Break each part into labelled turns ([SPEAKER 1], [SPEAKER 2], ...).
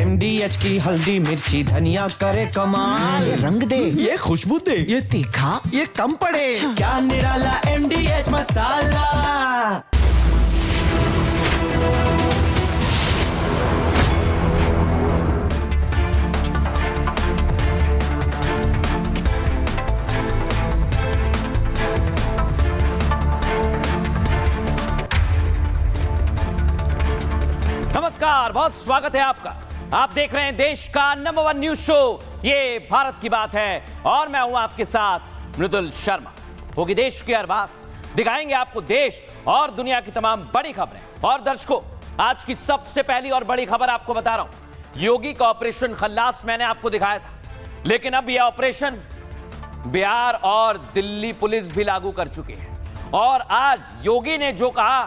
[SPEAKER 1] MDH की हल्दी मिर्ची धनिया करे कमाल।
[SPEAKER 2] ये रंग दे,
[SPEAKER 1] ये खुशबू दे,
[SPEAKER 2] ये तीखा,
[SPEAKER 1] ये कम पड़े। क्या निराला MDH मसाला।
[SPEAKER 3] नमस्कार, बहुत स्वागत है आपका। आप देख रहे हैं देश का नंबर 1 न्यूज शो, ये भारत की बात है, और मैं हूं आपके साथ मृदुल शर्मा। होगी देश की हर बात, दिखाएंगे आपको देश और दुनिया की तमाम बड़ी खबरें। और दर्शकों, आज की सबसे पहली और बड़ी खबर आपको बता रहा हूं। योगी का ऑपरेशन खल्लास मैंने आपको दिखाया था, लेकिन अब यह ऑपरेशन बिहार और दिल्ली पुलिस भी लागू कर चुकी है। और आज योगी ने जो कहा,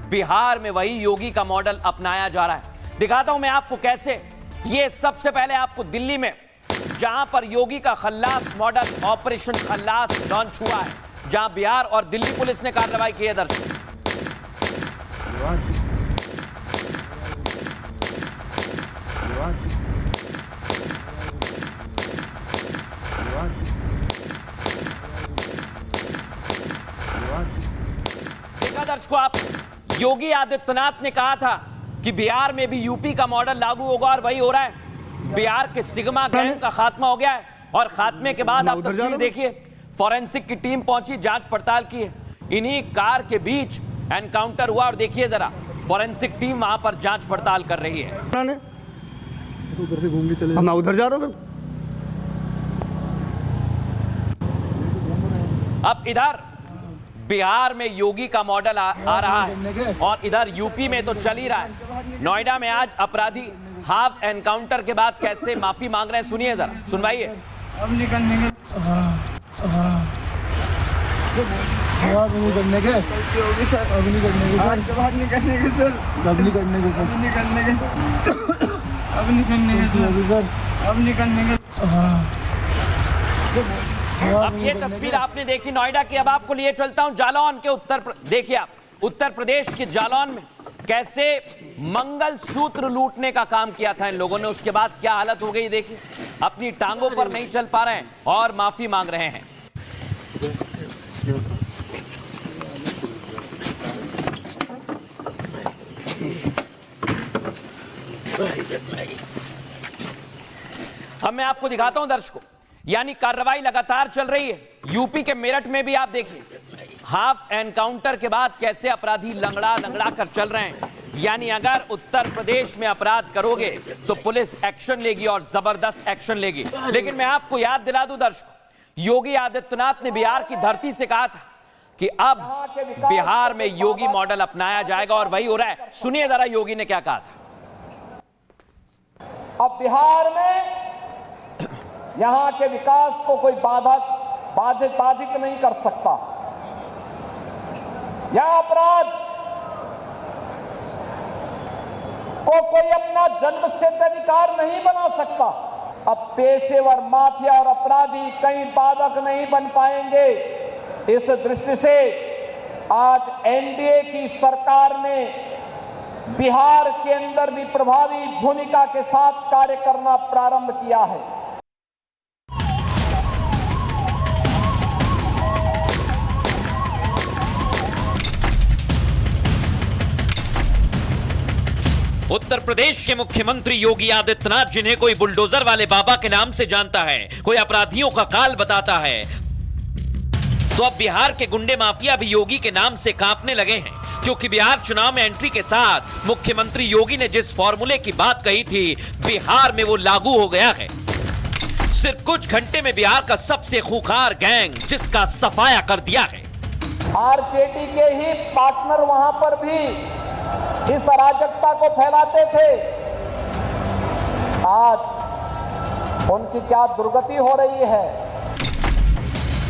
[SPEAKER 3] बिहार में वही योगी का मॉडल अपनाया जा रहा है। दिखाता हूं मैं आपको कैसे। ये सबसे पहले आपको दिल्ली में, जहां पर योगी का खल्लास मॉडल ऑपरेशन खल्लास लॉन्च हुआ है, जहां बिहार और दिल्ली पुलिस ने कार्रवाई की है। दर्शक, देखा दर्शकों, आप योगी आदित्यनाथ ने कहा था कि बिहार में भी यूपी का मॉडल लागू होगा, और वही हो रहा है। बिहार के सिग्मा गैंग का खात्मा हो गया है, और खात्मे के बाद आप तस्वीर देखिए, फॉरेंसिक की टीम पहुंची, जांच पड़ताल की है। इन्हीं कार के बीच एनकाउंटर हुआ, और देखिए जरा, फॉरेंसिक टीम वहां पर जांच पड़ताल कर रही है।
[SPEAKER 4] उधर से घूम के चले, मैं उधर जा रहा हूँ।
[SPEAKER 3] अब इधर बिहार में योगी का मॉडल आ रहा है, और इधर यूपी में तो चल ही रहा है। नोएडा में आज अपराधी हाफ एनकाउंटर के बाद कैसे माफी मांग रहे हैं, सुनिए जरा, सुनवाइए।
[SPEAKER 4] अब निकलने के निकलने के होगी सर, अब निकलने के सर, बाहर निकलने के सर, अब निकलने के सर, निकलने के अब निकलने के सर, अब निकलने के।
[SPEAKER 3] अब ये तस्वीर आपने देखी नोएडा की। अब आपको लिए चलता हूं जालौन के देखिए आप, उत्तर प्रदेश के जालौन में कैसे मंगल सूत्र लूटने का काम किया था इन लोगों ने। उसके बाद क्या हालत हो गई देखिए, अपनी टांगों पर नहीं चल पा रहे हैं और माफी मांग रहे हैं। अब मैं आपको दिखाता हूं दर्शकों, यानी कार्रवाई लगातार चल रही है। यूपी के मेरठ में भी आप देखिए, हाफ एनकाउंटर के बाद कैसे अपराधी लंगड़ा लंगड़ा कर चल रहे हैं। यानी अगर उत्तर प्रदेश में अपराध करोगे तो पुलिस एक्शन लेगी, और जबरदस्त एक्शन लेगी। लेकिन मैं आपको याद दिला दूं दर्शकों, योगी आदित्यनाथ ने बिहार की धरती से कहा था कि अब बिहार में योगी मॉडल अपनाया जाएगा, और वही हो रहा है। सुनिए जरा योगी ने क्या कहा था।
[SPEAKER 5] अब बिहार में यहां के विकास को कोई बाधित नहीं कर सकता। यह अपराध को कोई अपना जन्मसिद्ध अधिकार नहीं बना सकता। अब पेशेवर माफिया और अपराधी कहीं बाधक नहीं बन पाएंगे। इस दृष्टि से आज एनडीए की सरकार ने बिहार के अंदर भी प्रभावी भूमिका के साथ कार्य करना प्रारंभ किया है।
[SPEAKER 3] उत्तर प्रदेश के मुख्यमंत्री योगी आदित्यनाथ, जिन्हें कोई बुलडोजर वाले बाबा के नाम से जानता है, कोई अपराधियों का काल बताता है, तो अब बिहार के गुंडे माफिया भी योगी के नाम से कांपने लगे हैं। क्योंकि बिहार चुनाव में एंट्री के साथ मुख्यमंत्री योगी ने जिस फॉर्मूले की बात कही थी, बिहार में वो लागू हो गया है। सिर्फ कुछ घंटे में बिहार का सबसे खूंखार गैंग जिसका सफाया कर दिया है।
[SPEAKER 5] आरजेडी के ही पार्टनर वहां पर भी इस अराजकता को फैलाते थे। आज उनकी क्या दुर्गति हो रही है।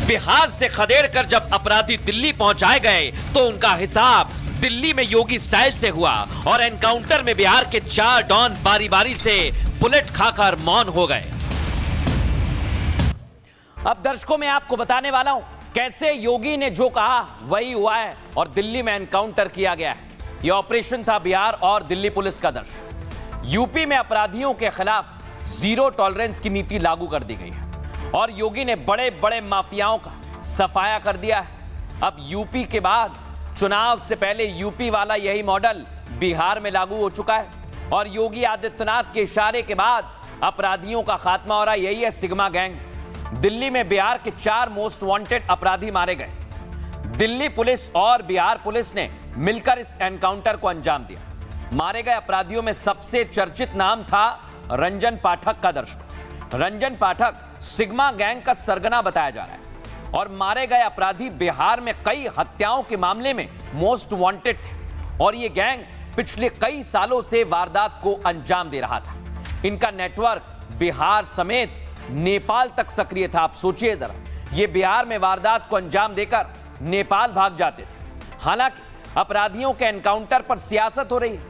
[SPEAKER 3] बिहार से खदेड़ कर जब अपराधी दिल्ली पहुंचाए गए तो उनका हिसाब दिल्ली में योगी स्टाइल से हुआ, और एनकाउंटर में बिहार के 4 डॉन बारी बारी से बुलेट खाकर मौन हो गए। अब दर्शकों, मैं आपको बताने वाला हूं कैसे योगी ने जो कहा वही हुआ है, और दिल्ली में एनकाउंटर किया गया है। यह ऑपरेशन था बिहार और दिल्ली पुलिस का। दर्शक, यूपी में अपराधियों के खिलाफ जीरो टॉलरेंस की नीति लागू कर दी गई है और योगी ने बड़े बड़े माफियाओं का सफाया कर दिया है। अब यूपी के बाद चुनाव से पहले यूपी वाला यही मॉडल बिहार में लागू हो चुका है और योगी आदित्यनाथ के इशारे के बाद अपराधियों का खात्मा हो रहा है। यही है सिग्मा गैंग। दिल्ली में बिहार के 4 मोस्ट वांटेड अपराधी मारे गए। दिल्ली पुलिस और बिहार पुलिस ने मिलकर इस एनकाउंटर को अंजाम दिया। मारे गए अपराधियों में सबसे चर्चित नाम था रंजन पाठक का। दर्शकों, रंजन पाठक सिग्मा गैंग का सरगना बताया जा रहा है और मारे गए अपराधी बिहार में कई हत्याओं के मामले में मोस्ट वांटेड थे और ये गैंग पिछले कई सालों से वारदात को अंजाम दे रहा था। इनका नेटवर्क बिहार समेत नेपाल तक सक्रिय था। आप सोचिए जरा, ये बिहार में वारदात को अंजाम देकर नेपाल भाग जाते थे। हालांकि अपराधियों के एनकाउंटर पर सियासत हो रही है।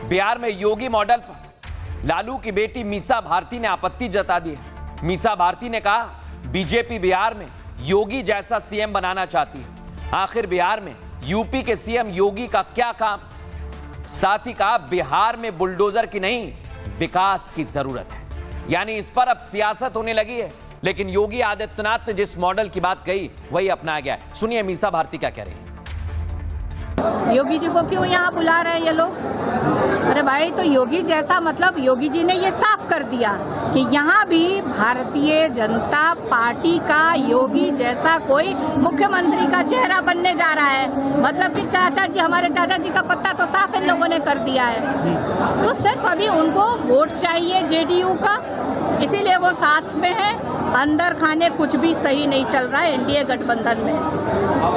[SPEAKER 3] बिहार में योगी मॉडल पर लालू की बेटी मीसा भारती ने आपत्ति जता दी है। मीसा भारती ने कहा, बीजेपी बिहार में योगी जैसा सीएम बनाना चाहती है। आखिर बिहार में यूपी के सीएम योगी का क्या काम। साथ ही कहा, बिहार में बुलडोजर की नहीं विकास की जरूरत है। यानी इस पर अब सियासत होने लगी है। लेकिन योगी आदित्यनाथ ने जिस मॉडल की बात कही वही अपनाया गया है। सुनिए मीसा भारती क्या कह रही है।
[SPEAKER 2] योगी जी को क्यों यहाँ बुला रहे हैं ये लोग? अरे भाई, तो योगी जैसा मतलब योगी जी ने ये साफ कर दिया कि यहाँ भी भारतीय जनता पार्टी का योगी जैसा कोई मुख्यमंत्री का चेहरा बनने जा रहा है। मतलब कि चाचा जी, हमारे चाचा जी का पत्ता तो साफ इन लोगों ने कर दिया है। तो सिर्फ अभी उनको वोट चाहिए जेडीयू का, इसीलिए वो साथ में है। अंदर खाने कुछ भी सही नहीं चल रहा है एनडीए गठबंधन में।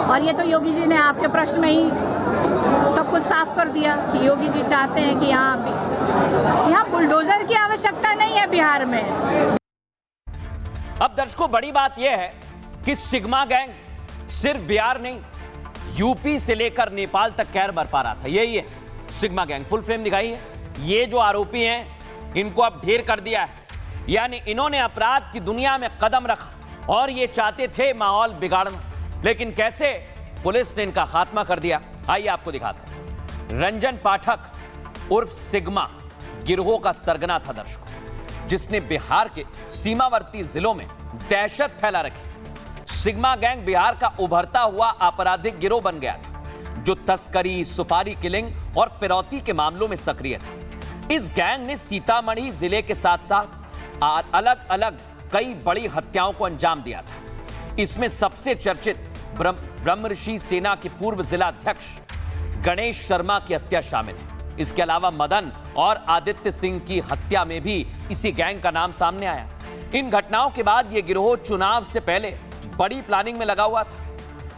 [SPEAKER 2] और ये तो योगी जी ने आपके प्रश्न में ही सब कुछ साफ कर दिया कि योगी जी चाहते हैं कि यहाँ बुलडोजर की आवश्यकता नहीं है बिहार में।
[SPEAKER 3] अब दर्शकों, बड़ी बात यह है कि सिग्मा गैंग सिर्फ बिहार नहीं, यूपी से लेकर नेपाल तक कहर बरपा रहा था। यही है सिग्मा गैंग। फुल फ्रेम दिखाइए। ये जो आरोपी हैं, इनको अब ढेर कर दिया है। यानी इन्होंने अपराध की दुनिया में कदम रखा और ये चाहते थे माहौल बिगाड़ना। लेकिन कैसे पुलिस ने इनका खात्मा कर दिया, आइए आपको दिखाता हूं। रंजन पाठक उर्फ सिग्मा गिरोह का सरगना था दर्शकों, जिसने बिहार के सीमावर्ती जिलों में दहशत फैला रखी। सिग्मा गैंग बिहार का उभरता हुआ आपराधिक गिरोह बन गया था, जो तस्करी, सुपारी किलिंग और फिरौती के मामलों में सक्रिय था। इस गैंग ने सीतामढ़ी जिले के साथ साथ अलग अलग कई बड़ी हत्याओं को अंजाम दिया था। इसमें सबसे चर्चित ब्रह्मऋषि सेना के पूर्व जिला अध्यक्ष गणेश शर्मा की हत्या शामिल है। इसके अलावा मदन और आदित्य सिंह की हत्या में भी इसी गैंग का नाम सामने आया। इन घटनाओं के बाद यह गिरोह चुनाव से पहले बड़ी प्लानिंग में लगा हुआ था।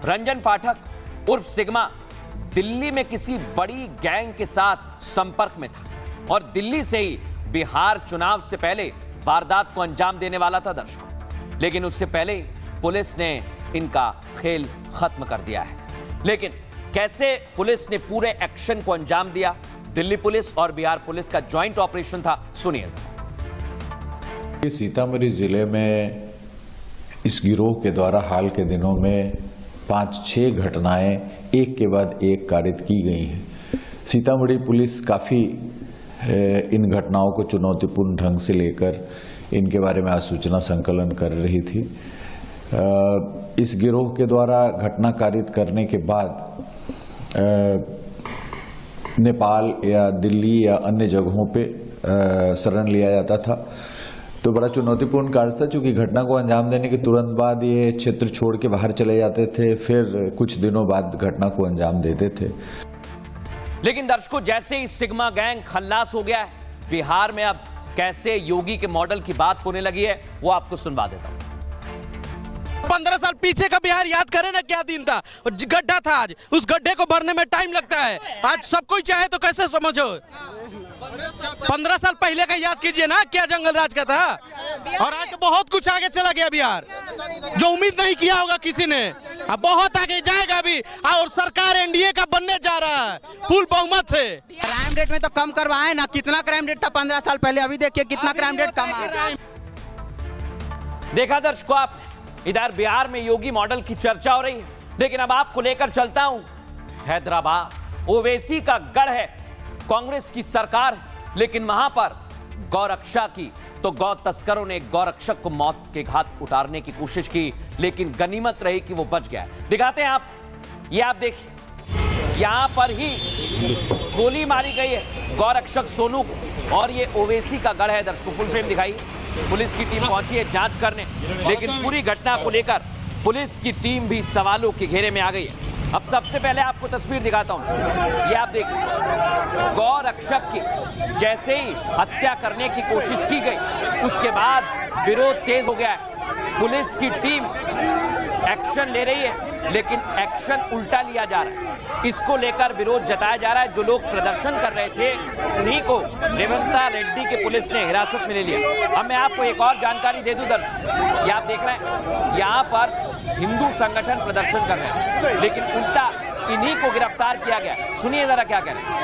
[SPEAKER 3] रंजन पाठक उर्फ सिग्मा दिल्ली में किसी बड़ी गैंग के साथ संपर्क में था और दिल्ली से ही बिहार चुनाव से पहले वारदात को अंजाम देने वाला था दर्शकों। लेकिन उससे पहले पुलिस ने इनका खेल खत्म कर दिया है। लेकिन कैसे पुलिस ने पूरे एक्शन को अंजाम दिया? दिल्ली पुलिस और बिहार पुलिस का ज्वाइंट ऑपरेशन था, सुनिए जरा।
[SPEAKER 6] सीतामढ़ी जिले में इस गिरोह के द्वारा हाल के दिनों में 5-6 घटनाएं एक के बाद एक कारित की गई हैं। सीतामढ़ी पुलिस काफी इन घटनाओं को चुनौतीपूर्ण ढंग से लेकर इनके बारे में आसूचना संकलन कर रही थी। इस गिरोह के द्वारा घटना कारित करने के बाद नेपाल या दिल्ली या अन्य जगहों पे शरण लिया जाता था। तो बड़ा चुनौतीपूर्ण कार्य था, क्योंकि घटना को अंजाम देने के तुरंत बाद ये क्षेत्र छोड़ के बाहर चले जाते थे, फिर कुछ दिनों बाद घटना को अंजाम देते थे।
[SPEAKER 3] लेकिन दर्शकों, जैसे ही सिग्मा गैंग खल्लास हो गया है, बिहार में अब कैसे योगी के मॉडल की बात होने लगी है वो आपको सुनवा देता हूं।
[SPEAKER 7] 15 साल पीछे का बिहार याद करें ना, क्या दिन था, गड्ढा था। आज उस गड्ढे को भरने में टाइम लगता है। आज सब कोई चाहे तो कैसे समझो। 15 साल पहले का याद कीजिए ना, क्या जंगल राज का था। और आज तो बहुत कुछ आगे चला गया बिहार, जो उम्मीद नहीं किया होगा किसी ने। अब बहुत आगे जाएगा अभी, और सरकार एनडीए का बनने जा रहा है फुल बहुमत से।
[SPEAKER 8] क्राइम रेट में तो कम करवाए ना, कितना क्राइम रेट था 15 साल पहले, अभी देखिए कितना क्राइम रेट कम है।
[SPEAKER 3] देखा दर्शकों आपने, इधर बिहार में योगी मॉडल की चर्चा हो रही है। लेकिन अब आपको लेकर चलता हूं हैदराबाद। ओवैसी का गढ़ है, कांग्रेस की सरकार। लेकिन वहां पर गौरक्षा की तो गौ तस्करों ने गौरक्षक को मौत के घाट उतारने की कोशिश की, लेकिन गनीमत रही कि वो बच गया। दिखाते हैं आप, ये आप देखिए, यहां पर ही गोली मारी गई है गौरक्षक सोनू को, और ये ओवैसी का गढ़ है। दर्शकों फुल फ्रेम दिखाई। पुलिस की टीम पहुंची है जांच करने, लेकिन पूरी घटना को लेकर पुलिस की टीम भी सवालों के घेरे में आ गई है। अब सबसे पहले आपको तस्वीर दिखाता हूं, ये आप देखिए, गौरक्षक की जैसे ही हत्या करने की कोशिश की गई, उसके बाद विरोध तेज हो गया है। पुलिस की टीम एक्शन ले रही है, लेकिन एक्शन उल्टा लिया जा रहा है। इसको लेकर विरोध जताया जा रहा है। जो लोग प्रदर्शन कर रहे थे, उन्हीं को रेवंता रेड्डी के पुलिस ने हिरासत में ले लिया। अब मैं आपको एक और जानकारी दे दूं दर्शक, ये आप देख रहे हैं, यहाँ पर हिंदू संगठन प्रदर्शन कर रहे हैं, लेकिन उल्टा इन्हीं को गिरफ्तार किया गया। सुनिए जरा क्या कह रहे हैं।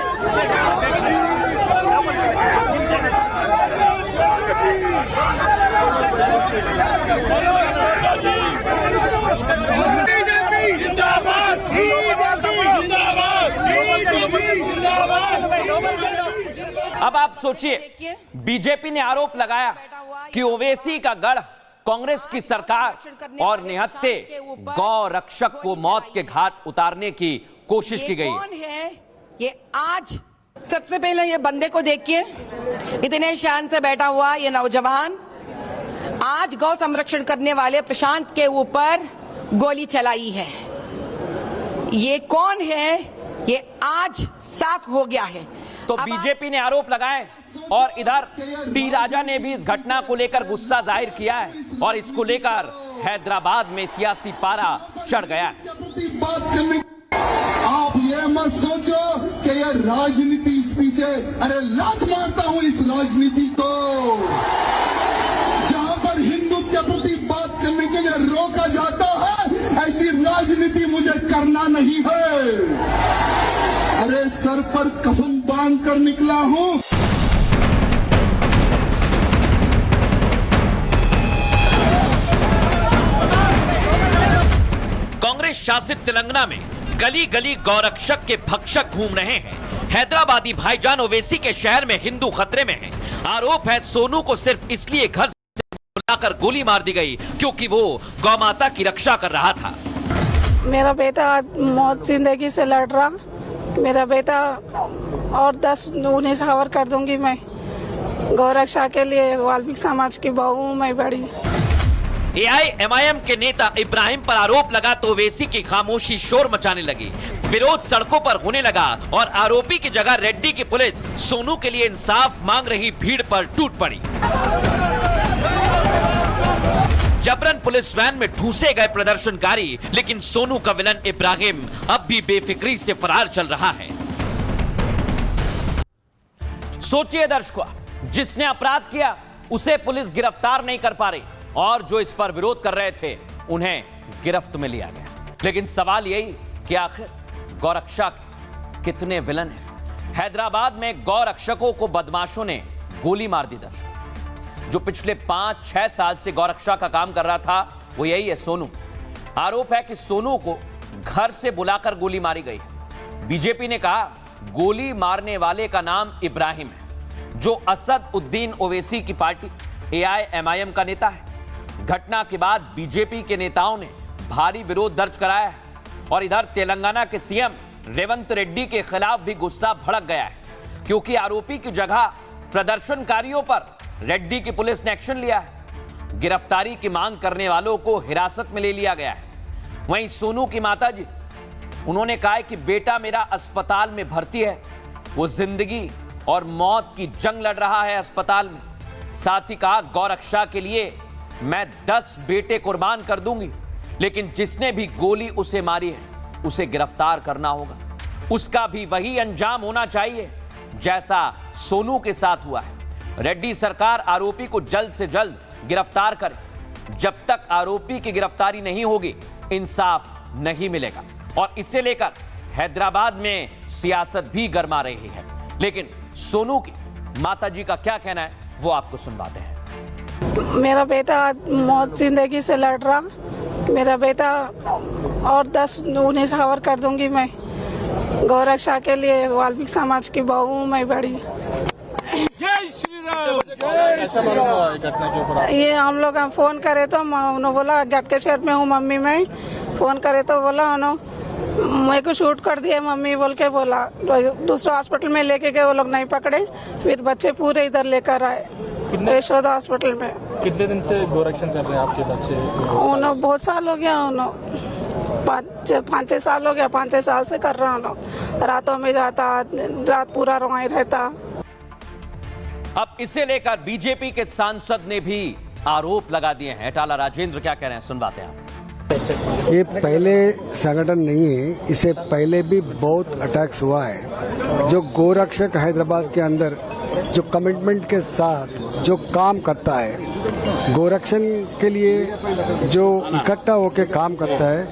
[SPEAKER 3] अब आप सोचिए, बीजेपी ने आरोप लगाया कि ओवैसी का गढ़ कांग्रेस की सरकार और निहत्थे गौ रक्षक को मौत के घाट उतारने की कोशिश की गई।
[SPEAKER 9] कौन है ये? आज सबसे पहले ये बंदे को देखिए, इतने शान से बैठा हुआ ये नौजवान आज गौ संरक्षण करने वाले प्रशांत के ऊपर गोली चलाई है। ये कौन है? ये आज साफ हो गया है।
[SPEAKER 3] तो बीजेपी ने आरोप लगाए, और इधर टी राजा ने भी इस घटना को लेकर गुस्सा जाहिर किया है, और इसको लेकर हैदराबाद में सियासी पारा चढ़ गया है।
[SPEAKER 10] आप ये मत सोचो कि ये राजनीति इस पीछे, अरे लात मारता हूं इस राजनीति को। जहां पर हिंदू के प्रति बात करने के लिए रोका जाता है, ऐसी राजनीति मुझे करना नहीं है। अरे सर पर कफन बांध कर निकला हूं।
[SPEAKER 3] कांग्रेस शासित तेलंगाना में गली गली गौरक्षक के भक्षक घूम रहे हैं। हैदराबादी भाईजान ओवैसी के शहर में हिंदू खतरे में हैं। आरोप है सोनू को सिर्फ इसलिए घर से बुलाकर गोली मार दी गई क्योंकि वो गौमाता की रक्षा कर रहा था।
[SPEAKER 11] मेरा बेटा मौत जिंदगी से लड़ रहा, मेरा बेटा और 10 उन्हें खबर कर दूंगी मैं। गौरक्षा के लिए वाल्मीकि समाज की बहू हूं मैं बड़ी।
[SPEAKER 3] AIMIM के नेता इब्राहिम पर आरोप लगा तो ओवैसी की खामोशी शोर मचाने लगी। विरोध सड़कों पर होने लगा और आरोपी की जगह रेड्डी की पुलिस सोनू के लिए इंसाफ मांग रही भीड़ पर टूट पड़ी। जबरन पुलिस वैन में ठूसे गए प्रदर्शनकारी, लेकिन सोनू का विलन इब्राहिम अब भी बेफिक्री से फरार चल रहा है। सोचिए दर्शकों, जिसने अपराध किया उसे पुलिस गिरफ्तार नहीं कर पा रही, और जो इस पर विरोध कर रहे थे उन्हें गिरफ्त में लिया गया। लेकिन सवाल यही कि आखिर गौरक्षा के कितने विलन हैं? हैदराबाद में गौरक्षकों को बदमाशों ने गोली मार दी। दर्शक, जो पिछले 5-6 साल से गौरक्षा का काम कर रहा था वो यही है सोनू। आरोप है कि सोनू को घर से बुलाकर गोली मारी गई। बीजेपी ने कहा गोली मारने वाले का नाम इब्राहिम है, जो असद उद्दीन ओवैसी की पार्टी AIMIM का नेता है। घटना के बाद बीजेपी के नेताओं ने भारी विरोध दर्ज कराया है, और इधर तेलंगाना के सीएम रेवंत रेड्डी के खिलाफ भी गुस्सा भड़क गया है, क्योंकि आरोपी की जगह प्रदर्शनकारियों पर रेड्डी की पुलिस ने एक्शन लिया है। गिरफ्तारी की मांग करने वालों को हिरासत में ले लिया गया है। वहीं सोनू की माताजी, उन्होंने कहा है कि बेटा मेरा अस्पताल में भर्ती है, वो जिंदगी और मौत की जंग लड़ रहा है अस्पताल में। साथ ही कहा गौरक्षा के लिए मैं 10 बेटे कुर्बान कर दूंगी, लेकिन जिसने भी गोली उसे मारी है उसे गिरफ्तार करना होगा। उसका भी वही अंजाम होना चाहिए जैसा सोनू के साथ हुआ है। रेड्डी सरकार आरोपी को जल्द से जल्द गिरफ्तार करे। जब तक आरोपी की गिरफ्तारी नहीं होगी इंसाफ नहीं मिलेगा, और इसे लेकर हैदराबाद में सियासत भी गर्मा रही है। लेकिन सोनू की माताजी का क्या कहना है वो आपको सुनवाते हैं।
[SPEAKER 11] मेरा बेटा मौत जिंदगी से लड़ रहा, मेरा बेटा और 10 उन्हें खबर कर दूंगी मैं। गौरक्षा के लिए वाल्मीकि समाज की बहू हूं मैं बड़ी। ये हम लोग फोन करे तो उन्होंने बोला गटके शहर में हूँ मम्मी मैं फोन करे तो बोला उन्होंने मेरे को शूट कर दिया मम्मी बोल के बोला। दूसरा हॉस्पिटल में लेके गए वो लोग नहीं पकड़े, फिर बच्चे पूरे इधर लेकर आए यशोदा हॉस्पिटल में।
[SPEAKER 4] कितने दिन से गोरक्षण कर रहे हैं आपके बच्चे?
[SPEAKER 11] उन्होंने बहुत साल हो गया, उन्होंने 5-6 साल हो गया, 5-6 साल से कर रहा हूँ। रातों में जाता, रात पूरा रोई रहता।
[SPEAKER 3] अब इसे लेकर बीजेपी के सांसद ने भी आरोप लगा दिए हैं। टाला राजेंद्र क्या कह रहे हैं, सुनवाते हैं आप।
[SPEAKER 12] ये पहले संगठन नहीं है, इससे पहले भी बहुत अटैक्स हुआ है। जो गोरक्षक हैदराबाद के अंदर जो कमिटमेंट के साथ जो काम करता है, गोरक्षण के लिए जो इकट्ठा होकर काम करता है,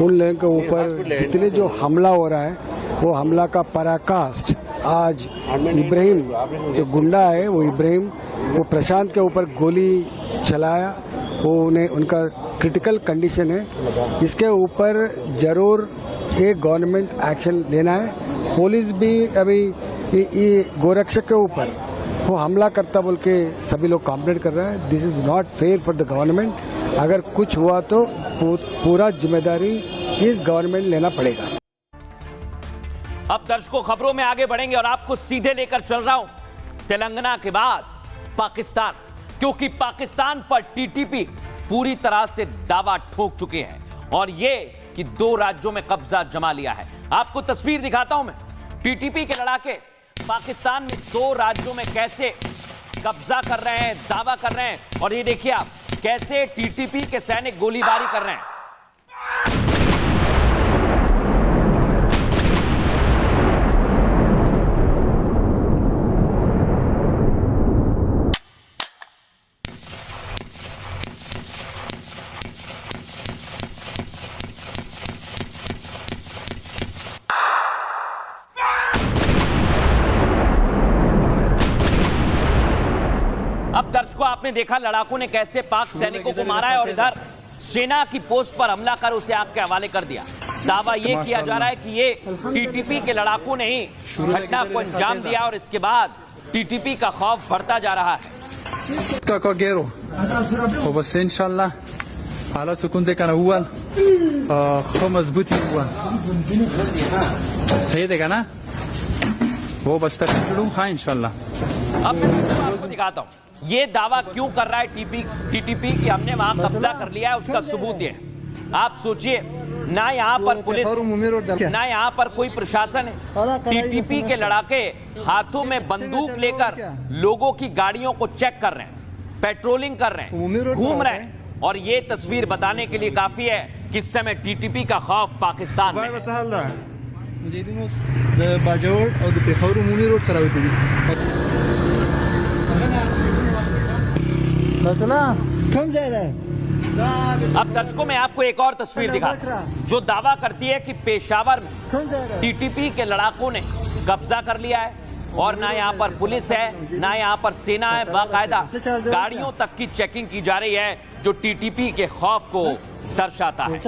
[SPEAKER 12] उन लोगों के ऊपर जितने जो हमला हो रहा है, वो हमला का पराकाष्ठ आज इब्राहिम जो गुंडा है, वो इब्राहिम वो प्रशांत के ऊपर गोली चलाया, वो उन्हें उनका क्रिटिकल कंडीशन है। इसके ऊपर जरूर एक गवर्नमेंट एक्शन लेना है। पुलिस भी अभी ये गोरक्षक के ऊपर वो हमला करता बोल के सभी लोग कंप्लेंट कर रहे हैं। This is not fair for the government. अगर कुछ हुआ तो पूरा जिम्मेदारी इस गवर्नमेंट लेना पड़ेगा।
[SPEAKER 3] अब दर्शकों खबरों में आगे बढ़ेंगे और आपको सीधे लेकर चल रहा हूं तेलंगाना के बाद पाकिस्तान, क्योंकि पाकिस्तान पर टीटीपी पूरी तरह से दावा ठोक चुके हैं और ये कि 2 राज्यों में कब्जा जमा लिया है। आपको तस्वीर दिखाता हूं मैं, टीटीपी के लड़ाके पाकिस्तान में 2 राज्यों में कैसे कब्जा कर रहे हैं, दावा कर रहे हैं। और ये देखिए आप कैसे टीटीपी के सैनिक गोलीबारी कर रहे हैं। अब दर्शकों आपने देखा लड़ाकों ने कैसे पाक सैनिकों को मारा है और इधर सेना की पोस्ट पर हमला कर उसे आग के हवाले कर दिया। दावा यह किया जा रहा है कि ये टीटीपी के लड़ाकों ने ही घटना को अंजाम दिया और इसके बाद टीटीपी का खौफ बढ़ता जा रहा है।
[SPEAKER 4] सही देगा ना वो बस्तर इंशाल्लाह।
[SPEAKER 3] अब मैं आपको दिखाता हूं ये दावा क्यों कर रहा है टीटीपी कि हमने वहां कब्जा कर लिया है। उसका सबूत ये आप सोचिए, ना यहाँ पर पुलिस, ना यहाँ पर कोई प्रशासन है। टीटीपी के लड़ाके हाथों में बंदूक लेकर लोगों की गाड़ियों को चेक कर रहे हैं, पेट्रोलिंग कर रहे हैं, घूम रहे हैं। और ये तस्वीर बताने के लिए काफी है कि इस समय टीटीपी का खौफ पाकिस्तान में है। अब दर्शकों में आपको एक और तस्वीर दिखा जो दावा करती है कि पेशावर में टीटीपी के लड़ाकों ने कब्जा कर लिया है और ना यहाँ पर पुलिस है, ना यहाँ पर सेना है। बाकायदा गाड़ियों तक की चेकिंग की जा रही है जो टीटीपी के खौफ को दर्शाता है।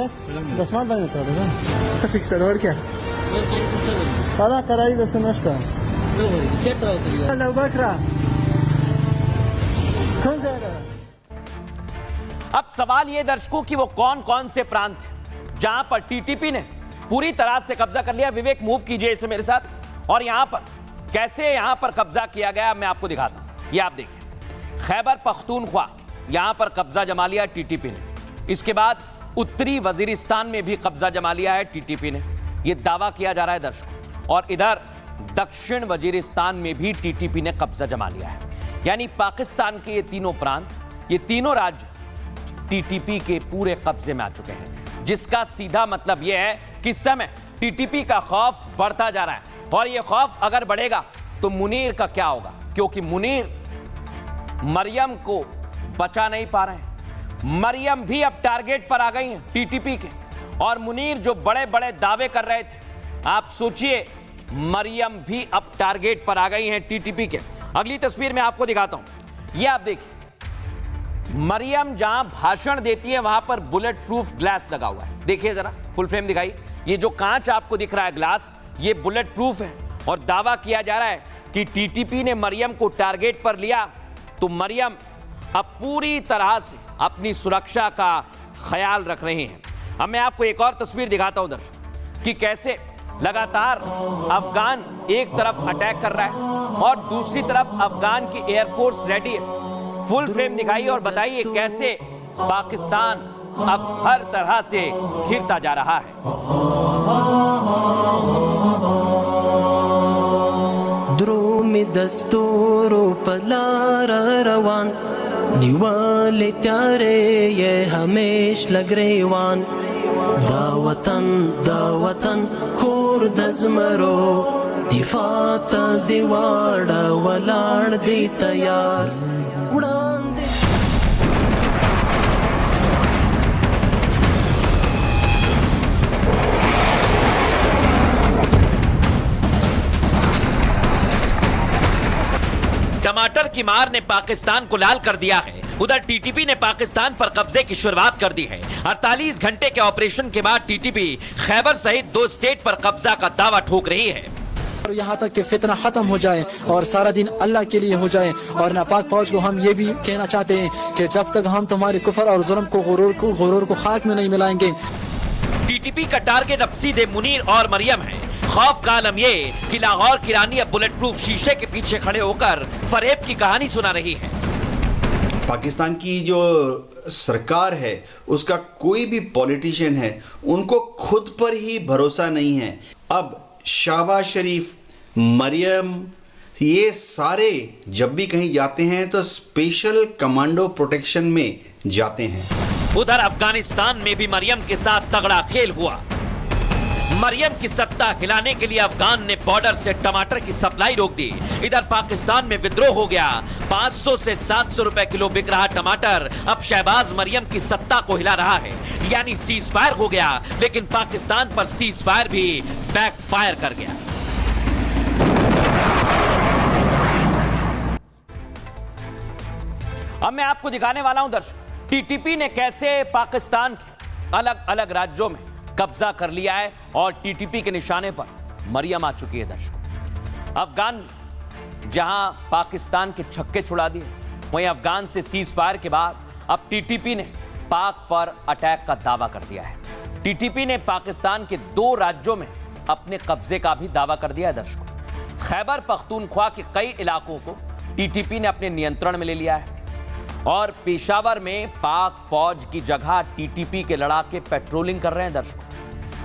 [SPEAKER 3] अब सवाल ये दर्शकों कि वो कौन कौन से प्रांत हैं जहां पर टीटीपी ने पूरी तरह से कब्जा कर लिया। विवेक मूव कीजिए इसे मेरे साथ और यहां पर कैसे यहां पर कब्जा किया गया मैं आपको दिखाता हूं। ये आप देखिए, खैबर पख्तूनख्वा यहां पर कब्जा जमा लिया टीटीपी ने। इसके बाद उत्तरी वजीरिस्तान में भी कब्जा जमा लिया है टीटीपी ने, यह दावा किया जा रहा है दर्शकों। और इधर दक्षिण वजीरिस्तान में भी टीटीपी ने कब्जा जमा लिया है। यानी पाकिस्तान के ये तीनों प्रांत, ये तीनों राज्य टीटीपी के पूरे कब्जे में आ चुके हैं, जिसका सीधा मतलब यह है कि इस समय टीटीपी का खौफ बढ़ता जा रहा है। और यह खौफ अगर बढ़ेगा तो मुनीर का क्या होगा, क्योंकि मुनीर मरियम को बचा नहीं पा रहे हैं। मरियम भी अब टारगेट पर आ गई हैं टीटीपी के, और मुनीर जो बड़े बड़े दावे कर रहे थे, आप सोचिए मरियम भी अब टारगेट पर आ गई हैं टीटीपी के। अगली तस्वीर में आपको दिखाता हूं, यह आप देखिए, मरियम जहां भाषण देती है वहां पर बुलेट प्रूफ ग्लास लगा हुआ है। देखिए जरा फुल फ्रेम दिखाई, ये जो कांच आपको दिख रहा है ग्लास, ये बुलेट प्रूफ है और दावा किया जा रहा है कि टीटीपी ने मरियम को टारगेट पर लिया तो मरियम अब पूरी तरह से अपनी सुरक्षा का ख्याल रख रहे हैं। अब मैं आपको एक और तस्वीर दिखाता हूं दर्शकों कि कैसे लगातार अफगान एक तरफ अटैक कर रहा है और दूसरी तरफ अफगान की एयरफोर्स रेडी है। फुल फ्रेम दिखाइए और बताइए कैसे पाकिस्तान अब हर तरह से घिरता जा रहा है।
[SPEAKER 1] द्रोमी दस्तूरो पलार रवान निवाले त्यारे ये हमेश लगरेवान दावतन खोर दजमरो दिफात दिवाड़ा वलाड़ दी तैयार उड़ान दे।
[SPEAKER 3] टमाटर की मार ने पाकिस्तान को लाल कर दिया है। उधर टीटीपी ने पाकिस्तान पर कब्जे की शुरुआत कर दी है। 48 घंटे के ऑपरेशन के बाद टीटीपी खैबर सहित 2 स्टेट पर कब्जा का दावा ठोक रही है।
[SPEAKER 13] और यहाँ तक कि फितना खत्म हो जाए और सारा दिन अल्लाह के लिए हो जाए। और नापाक फौज को हम ये भी कहना चाहते हैं कि जब तक हम तुम्हारे कुफर और जुल्म को गुरूर को खाक में नहीं मिलाएंगे।
[SPEAKER 3] टीटीपी का टारगेट अब सीधे मुनीर और मरियम है। खौफ का आलम ये कि लाहौर की रानी अब बुलेट प्रूफ शीशे के पीछे खड़े होकर फरेब की कहानी सुना रही है।
[SPEAKER 14] पाकिस्तान की जो सरकार है उसका कोई भी पॉलिटिशियन है उनको खुद पर ही भरोसा नहीं है। अब शहबाज शरीफ, मरियम, ये सारे जब भी कहीं जाते हैं तो स्पेशल कमांडो प्रोटेक्शन में जाते हैं।
[SPEAKER 3] उधर अफगानिस्तान में भी मरियम के साथ तगड़ा खेल हुआ। मरियम की सत्ता हिलाने के लिए अफगान ने बॉर्डर से टमाटर की सप्लाई रोक दी। इधर पाकिस्तान में विद्रोह हो गया। 500 से 700 रुपए किलो बिक रहा टमाटर अब शहबाज मरियम की सत्ता को हिला रहा है। यानी सीज फायर हो गया, लेकिन पाकिस्तान पर सीज फायर भी बैकफायर कर गया। अब मैं आपको दिखाने वाला हूं दर्शक, टीटीपी ने कैसे पाकिस्तान के अलग अलग राज्यों में कब्जा कर लिया है और टीटीपी के निशाने पर मरियम आ चुकी है। दर्शकों, अफगान जहां पाकिस्तान के छक्के छुड़ा दिए, वहीं अफगान से सीज फायर के बाद अब टीटीपी ने पाक पर अटैक का दावा कर दिया है। टीटीपी ने पाकिस्तान के 2 राज्यों में अपने कब्जे का भी दावा कर दिया है। दर्शकों, खैबर पख्तूनख्वा के कई इलाकों को टीटीपी ने अपने नियंत्रण में ले लिया है और पेशावर में पाक फौज की जगह टीटीपी के लड़ाके पेट्रोलिंग कर रहे हैं। दर्शकों,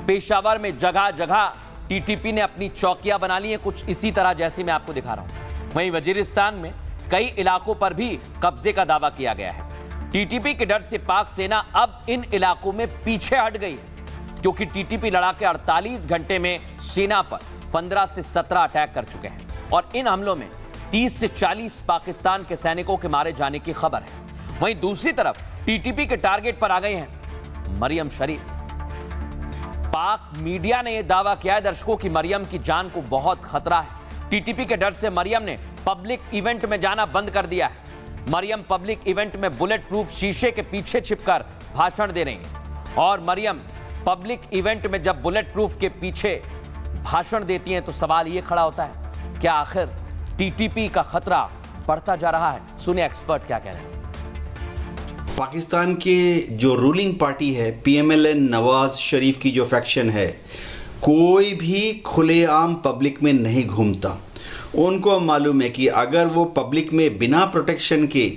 [SPEAKER 3] पेशावर में जगह जगह टीटीपी ने अपनी चौकियां बना ली हैं, कुछ इसी तरह जैसे मैं आपको दिखा रहा हूं। वहीं वजीरिस्तान में कई इलाकों पर भी कब्जे का दावा किया गया है। टीटीपी के डर से पाक सेना अब इन इलाकों में पीछे हट गई है, क्योंकि टीटीपी लड़ाके 48 घंटे में सेना पर 15 से 17 अटैक कर चुके हैं और इन हमलों में 30 से 40 पाकिस्तान के सैनिकों के मारे जाने की खबर है। वहीं दूसरी तरफ टीटीपी के टारगेट पर आ गए हैं मरियम शरीफ। पाक मीडिया ने यह दावा किया है दर्शकों कि मरियम की जान को बहुत खतरा है। टीटीपी के डर से मरियम ने पब्लिक इवेंट में जाना बंद कर दिया है। मरियम पब्लिक इवेंट में बुलेट प्रूफ शीशे के पीछे छिपकर भाषण दे रही हैं और मरियम पब्लिक इवेंट में जब बुलेट प्रूफ के पीछे भाषण देती हैं तो सवाल यह खड़ा होता है, क्या आखिर टीटीपी का खतरा बढ़ता जा रहा है? सुनिए एक्सपर्ट क्या कह रहे हैं।
[SPEAKER 14] पाकिस्तान के जो रूलिंग पार्टी है PMLN, नवाज शरीफ की जो फैक्शन है, कोई भी खुलेआम पब्लिक में नहीं घूमता। उनको मालूम है कि अगर वो पब्लिक में बिना प्रोटेक्शन के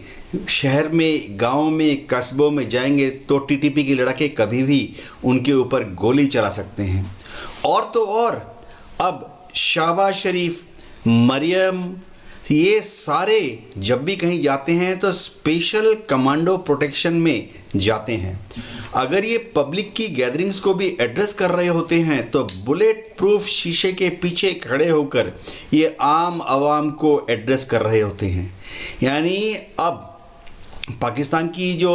[SPEAKER 14] शहर में, गांव में, कस्बों में जाएंगे तो टीटीपी के लड़ाके कभी भी उनके ऊपर गोली चला सकते हैं। और तो और अब शहबाज शरीफ, मरियम, ये सारे जब भी कहीं जाते हैं तो स्पेशल कमांडो प्रोटेक्शन में जाते हैं। अगर ये पब्लिक की गैदरिंग्स को भी एड्रेस कर रहे होते हैं तो बुलेट प्रूफ शीशे के पीछे खड़े होकर ये आम आवाम को एड्रेस कर रहे होते हैं। यानी अब पाकिस्तान की जो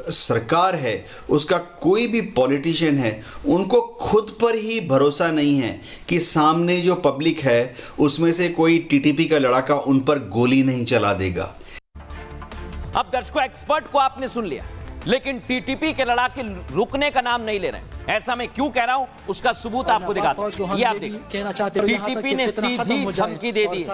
[SPEAKER 14] सरकार है उसका कोई भी पॉलिटिशियन है उनको खुद पर ही भरोसा नहीं है कि सामने जो पब्लिक है उसमें से कोई टीटीपी का लड़ाका उन पर गोली नहीं चला देगा।
[SPEAKER 3] अब दर्शकों, एक्सपर्ट को आपने सुन लिया, लेकिन टीटीपी के लड़ाके रुकने का नाम नहीं ले रहे हैं। ऐसा मैं क्यों कह रहा हूं उसका सबूत आपको दिखाता हूं। ये आप देखिए,
[SPEAKER 13] कहना चाहते हैं
[SPEAKER 3] टीटीपी ने सीधी धमकी दे दी,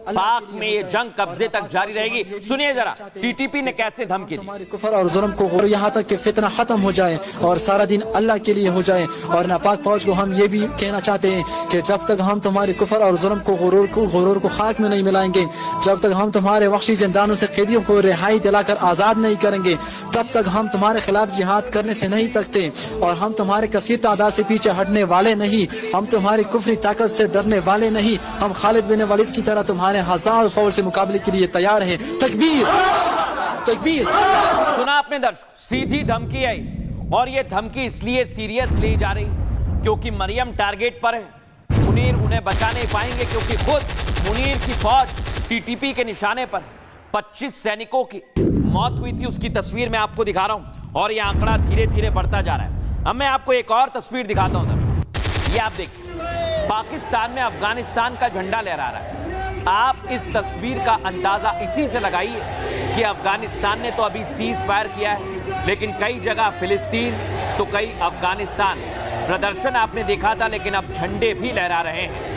[SPEAKER 3] पाक में ये जंग कब्जे तक जारी रहेगी। सुनिए जरा टीटीपी ने कैसे धमकी दी।
[SPEAKER 13] हमारे कुफर और जुल्म को, और यहाँ तक कि फितना खत्म हो जाए और सारा दिन अल्लाह के लिए हो जाए। और नापाक फौज को हम ये भी कहना चाहते हैं कि जब तक हम तुम्हारे कुफर और जुल्म को, गुरूर को खाक में नहीं मिलाएंगे, जब तक हम तुम्हारे वहशी जिंदानों से कैदियों को रिहाई दिलाकर आजाद नहीं करेंगे, तब तक हम तुम्हारे खिलाफ जिहाद करने से नहीं तकते। और हम तुम्हारे कसीर तादाद से पीछे हटने वाले नहीं, हम तुम्हारी कुफरी ताकत से डरने वाले नहीं। हम खालिद बिन वलीद की तरह तुम्हारे हजार फौज से मुकाबले के लिए तैयार हैं। तकबीर तकबीर।
[SPEAKER 3] सुना आपने दर्शक, सीधी धमकी आई, और ये धमकी इसलिए सीरियस ली जा रही क्योंकि मरियम टारगेट पर है। मुनीर उन्हें बचा नहीं पाएंगे क्योंकि खुद मुनीर की फौज टीटीपी के निशाने पर 25 सैनिकों की मौत हुई थी। उसकी तस्वीर मैं आपको दिखा रहा हूं और यह आंकड़ा धीरे धीरे बढ़ता जा रहा है। अब मैं आपको एक और तस्वीर दिखाता हूं दर्शक, ये आप देखिए, पाकिस्तान में अफगानिस्तान का झंडा लहरा रहा है। आप इस तस्वीर का अंदाजा इसी से लगाइए कि अफगानिस्तान ने तो अभी सीज फायर किया है, लेकिन कई जगह फिलिस्तीन तो कई अफगानिस्तान प्रदर्शन आपने देखा था, लेकिन अब झंडे भी लहरा रहे हैं।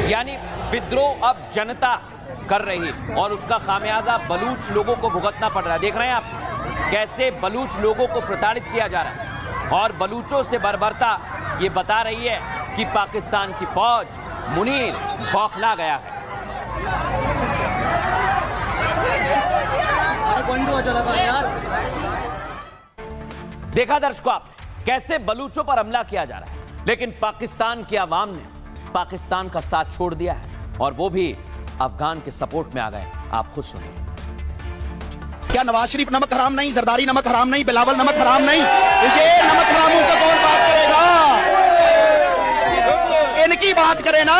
[SPEAKER 3] यानी विद्रोह अब जनता कर रही है और उसका खामियाजा बलूच लोगों को भुगतना पड़ रहा है। देख रहे हैं आप कैसे बलूच लोगों को प्रताड़ित किया जा रहा है, और बलूचों से बर्बरता ये बता रही है कि पाकिस्तान की फौज, मुनीर बौखला गया है। देखा दर्शकों आपने कैसे बलूचों पर हमला किया जा रहा है, लेकिन पाकिस्तान की आवाम ने पाकिस्तान का साथ छोड़ दिया है और वो भी अफगान के सपोर्ट में आ गए। आप खुद सुनिए।
[SPEAKER 15] क्या नवाज शरीफ नमक हराम नहीं, जरदारी नमक हराम नहीं, बिलावल नमक हराम नहीं? ये नमक हरामों का कौन बात करेगा? इनकी बात करे ना।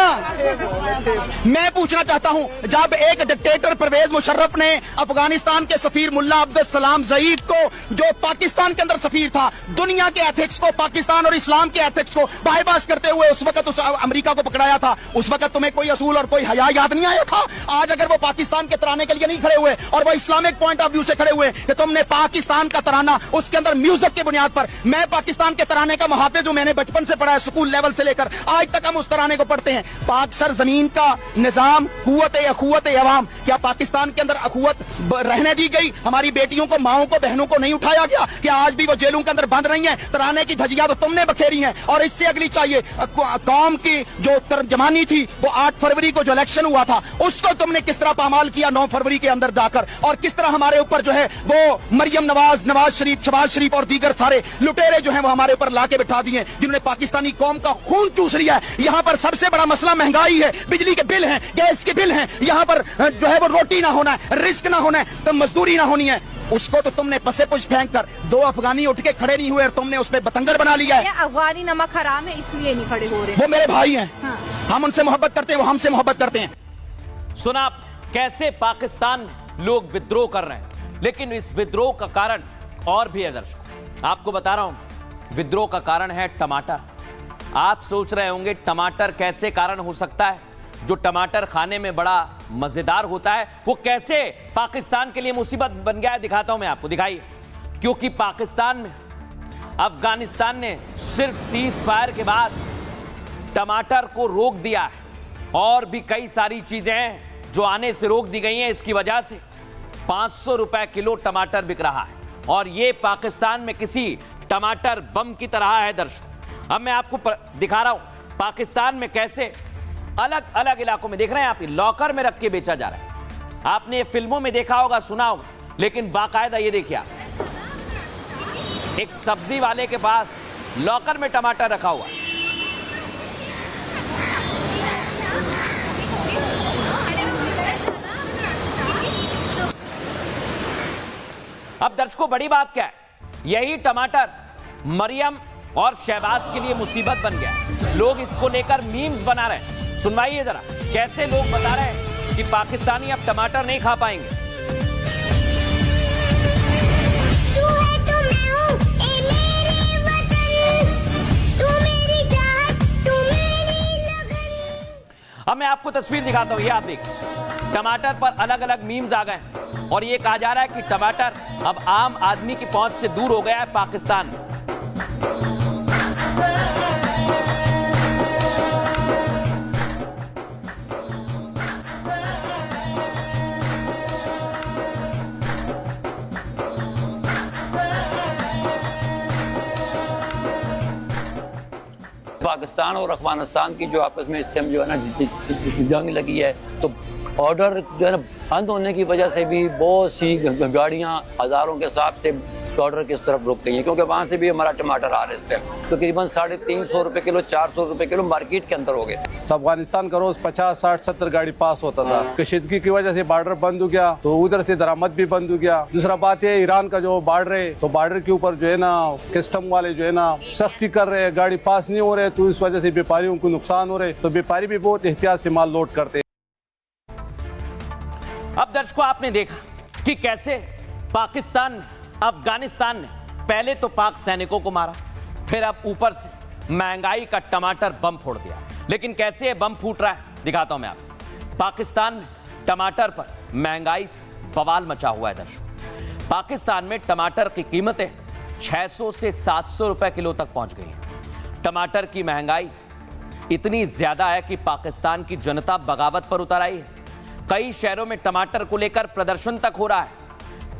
[SPEAKER 15] मैं पूछना चाहता हूं, जब एक डिक्टेटर परवेज मुशर्रफ ने अफगानिस्तान के सफीर मुल्ला अब्दुल सलाम ज़ईद को, जो पाकिस्तान के अंदर सफीर था, दुनिया के एथिक्स को, पाकिस्तान और इस्लाम के एथिक्स को बाईपास करते हुए उस वक्त उस अमेरिका को पकड़ाया था, उस वक्त तुम्हें कोई असूल और कोई हया याद नहीं आया था? आज अगर वो पाकिस्तान के तराने के लिए नहीं खड़े हुए और वो इस्लामिक पॉइंट ऑफ व्यू से खड़े हुए कि तुमने पाकिस्तान का तराना, उसके अंदर म्यूजिक की बुनियाद पर, मैं पाकिस्तान के तराने का मुहाफिज हूं, मैंने बचपन से पढ़ा है, स्कूल लेवल से लेकर आज तक हम उस तराने को पढ़ते हैं। पाक सर जमीन का निजाम, कुव्वत अखुवत अवाम, क्या पाकिस्तान के अंदर अखुवत रहने दी गई? हमारी बेटियों को, माओं को, बहनों को नहीं उठाया गया? क्या आज भी वो जेलों के अंदर बंद रही हैं? तराने की धजिया तो तुमने बखेरी हैं, और इससे अगली चाहिए कौम की जो तर्जमानी थी, वो 8 फरवरी को जो इलेक्शन हुआ था, उसको तुमने किस तरह पामाल किया 9 फरवरी के अंदर जाकर, और किस तरह हमारे ऊपर जो है वो मरियम नवाज, नवाज शरीफ, शहबाज शरीफ और दीगर सारे लुटेरे जो है वो हमारे ऊपर लाके बिठा दिए, जिन्होंने पाकिस्तानी कौम का खून चूस लिया है। यहाँ पर सबसे बड़ा मसला महंगाई है, बिजली के बिल हैं, गैस के बिल हैं, यहाँ पर जो है वो रोटी ना होना है, रिस्क ना होना है, तो मजदूरी ना होनी है। उसको तो तुमने पसे पुछ फेंक कर 2 अफगानी उठ के खड़े नहीं हुए और तुमने उस पर बतंगड़ बना लिया है।
[SPEAKER 2] अफगानी नमक हराम है इसलिए नहीं खड़े हो रहे।
[SPEAKER 15] वो मेरे भाई हैं, हम उनसे मोहब्बत करते हैं, वो हमसे मोहब्बत करते हैं।
[SPEAKER 3] सुना कैसे पाकिस्तान में लोग विद्रोह कर रहे हैं, लेकिन इस विद्रोह का कारण और भी है दर्शकों। आपको बता रहा हूं, विद्रोह का कारण है टमाटर। आप सोच रहे होंगे टमाटर कैसे कारण हो सकता है? जो टमाटर खाने में बड़ा मजेदार होता है, वो कैसे पाकिस्तान के लिए मुसीबत बन गया है, दिखाता हूं मैं आपको। दिखाइए, क्योंकि पाकिस्तान में अफगानिस्तान ने सिर्फ सीज फायर के बाद टमाटर को रोक दिया है, और भी कई सारी चीजें हैं जो आने से रोक दी गई हैं। इसकी वजह से 500 रुपए किलो टमाटर बिक रहा है, और ये पाकिस्तान में किसी टमाटर बम की तरह है दर्शकों। अब मैं आपको दिखा रहा हूं पाकिस्तान में कैसे अलग अलग इलाकों में, देख रहे हैं आप, लॉकर में रख के बेचा जा रहा है। आपने ये फिल्मों में देखा होगा, सुना होगा, लेकिन बाकायदा ये देखिए आप, एक सब्जी वाले के पास लॉकर में टमाटर रखा हुआ है। अब दर्शकों बड़ी बात क्या है, यही टमाटर मरियम और शहबाज के लिए मुसीबत बन गया। लोग इसको लेकर मीम्स बना रहे हैं। सुनवाइए जरा कैसे लोग बता रहे हैं कि पाकिस्तानी अब टमाटर नहीं खा पाएंगे।
[SPEAKER 16] तू है तो मैं हूं, ए मेरे वतन, तू मेरी जान
[SPEAKER 3] मैं आपको तस्वीर दिखाता हूं, ये आप देखिए। टमाटर पर अलग अलग मीम्स आ गए हैं और ये कहा जा रहा है कि टमाटर अब आम आदमी की पहुंच से दूर हो गया है पाकिस्तान में।
[SPEAKER 16] पाकिस्तान और अफगानिस्तान की जो आपस में इस टाइम जो है ना जंग लगी है, तो ऑर्डर जो है ना बंद होने की वजह से भी बहुत सी गाड़ियां हज़ारों के हिसाब से ऑर्डर की तरफ रुक गई हैं, क्योंकि वहाँ से भी हमारा टमाटर आ रहा है इस टाइम तकरीबन 350 रुपये किलो, 400 रुपये किलो मार्केट के अंदर हो गए।
[SPEAKER 17] तो अफगानिस्तान का रोज 50, 60, 70 गाड़ी पास होता था। कशीदगी की वजह से बॉर्डर बंद हो गया, तो उधर से दरामद भी बंद हो गया। दूसरा बात है ईरान का जो बॉर्डर है, तो बॉर्डर के ऊपर जो है ना कस्टम वाले जो है ना सख्ती कर रहे हैं, गाड़ी पास नहीं हो रहे, तो इस वजह से व्यापारियों को नुकसान हो रहे, तो व्यापारी भी बहुत एहतियात से माल लोड करते हैं।
[SPEAKER 3] अब दर्शकों आपने देखा कि कैसे पाकिस्तान अफगानिस्तान ने पहले तो पाक सैनिकों को मारा, फिर अब ऊपर से महंगाई का टमाटर बम फोड़ दिया। लेकिन कैसे ये बम फूट रहा है दिखाता हूं मैं आपको। पाकिस्तान में टमाटर पर महंगाई से बवाल मचा हुआ है दर्शकों। पाकिस्तान में टमाटर की कीमतें 600 से 700 रुपए किलो तक पहुंच गई हैं। टमाटर की महंगाई इतनी ज्यादा है कि पाकिस्तान की जनता बगावत पर उतर आई है। कई शहरों में टमाटर को लेकर प्रदर्शन तक हो रहा है।